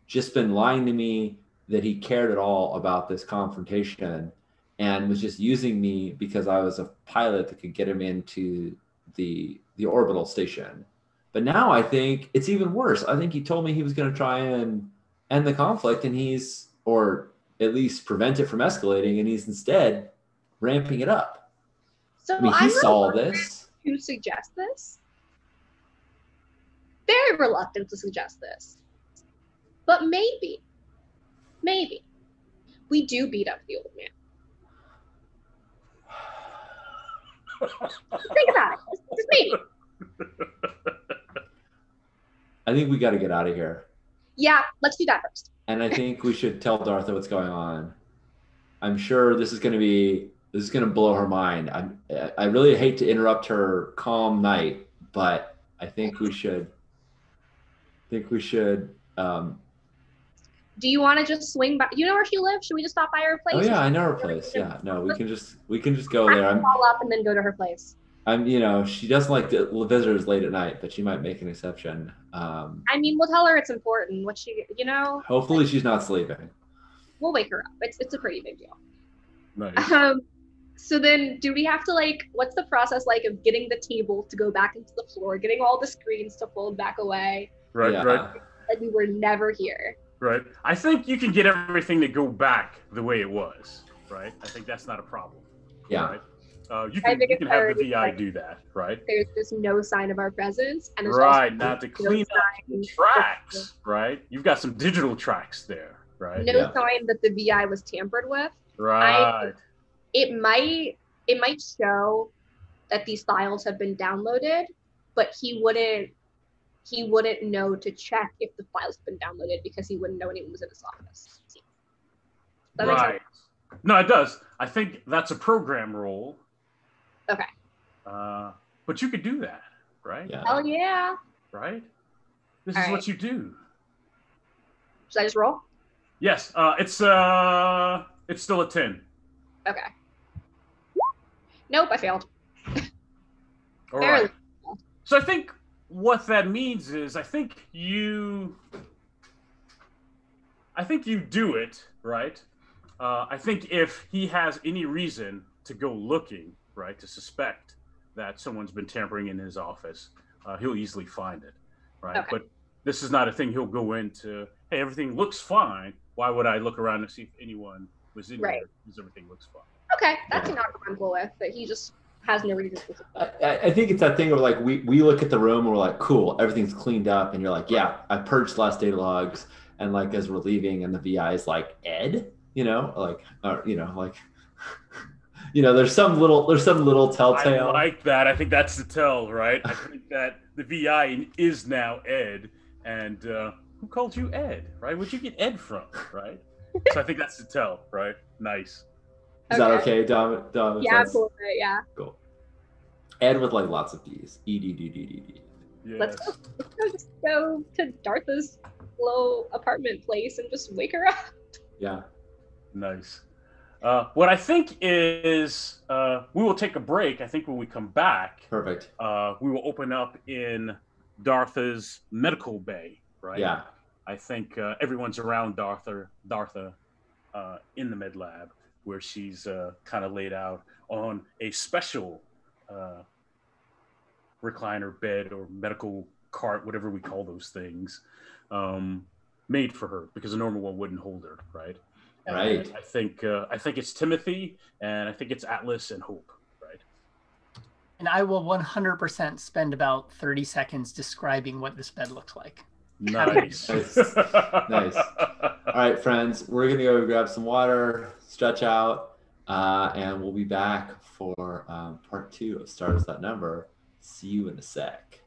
just been lying to me that he cared at all about this confrontation and was just using me because I was a pilot that could get him into the orbital station. But now I think it's even worse. I think he told me he was going to try and end the conflict, or at least prevent it from escalating, and he's instead ramping it up. So I mean, he saw this. To suggest this. Very reluctant to suggest this. But maybe we do beat up the old man. Think about it. Just maybe. I think we got to get out of here. Yeah, let's do that first. And I think we should tell Dartha what's going on. I'm sure this is going to blow her mind. I really hate to interrupt her calm night, but I think we should. Do you want to just swing by? You know where she lives? Should we just stop by her place? Oh yeah, I know her place. Yeah, no, we can just go there. Call up and then go to her place. She doesn't like the visitors late at night, but she might make an exception. I mean, we'll tell her it's important. What she, Hopefully she's not sleeping. We'll wake her up. It's a pretty big deal. Nice. So then do we have to what's the process like of getting the table to go back into the floor, getting all the screens to fold back away? Right. Like we were never here. Right. I think you can get everything to go back the way it was. Right. I think that's not a problem. Yeah. Right? You can have the VI do that. Right. There's just no sign of our presence. And now to clean up the tracks. Right. You've got some digital tracks there. Right. No sign that the VI was tampered with. Right. It might show that these files have been downloaded, but he wouldn't know to check if the files have been downloaded because he wouldn't know anyone was in his office. That makes sense? No, it does. I think that's a program role. Okay. But you could do that, right? Yeah. Hell yeah. Right? This is what you do. Should I just roll? Yes. It's still a 10. Okay. Nope, I failed. All right. So I think what that means is I think you do it, right? I think if he has any reason to go looking, right, to suspect that someone's been tampering in his office, he'll easily find it, right? Okay. But this is not a thing he'll go into, hey, everything looks fine. Why would I look around to see if anyone was in there? Because everything looks fine. Okay, that's an outcome I'm cool with, but he just has no reason to suspect. I think it's that thing where we look at the room and we're like, cool, everything's cleaned up, and you're like, yeah, I purged last data logs, and as we're leaving, and the VI is like, Ed, there's some little telltale. I like that. I think that's the tell, right? I think that the VI is now Ed, and who called you Ed, right? Where'd you get Ed from, right? So I think that's the tell, right? Nice. Is that okay, Dom? Yeah, cool with it, yeah. Cool. Ed with lots of D's. E-D-D-D-D-D. Yes. Let's just go to Dartha's little apartment place and just wake her up. Yeah. Nice. What I think is we will take a break. I think when we come back, perfect. We will open up in Dartha's medical bay, right? Yeah. I think everyone's around Dartha in the med lab, where she's kind of laid out on a special recliner bed or medical cart, whatever we call those things, made for her because a normal one wouldn't hold her, right? And right. I think it's Timothy, and I think it's Atlas and Hope, right? And I will 100% spend about 30 seconds describing what this bed looks like. Nice. Nice. All right, friends, we're going to go grab some water, stretch out, and we'll be back for part 2 of Stars That Number. See you in a sec.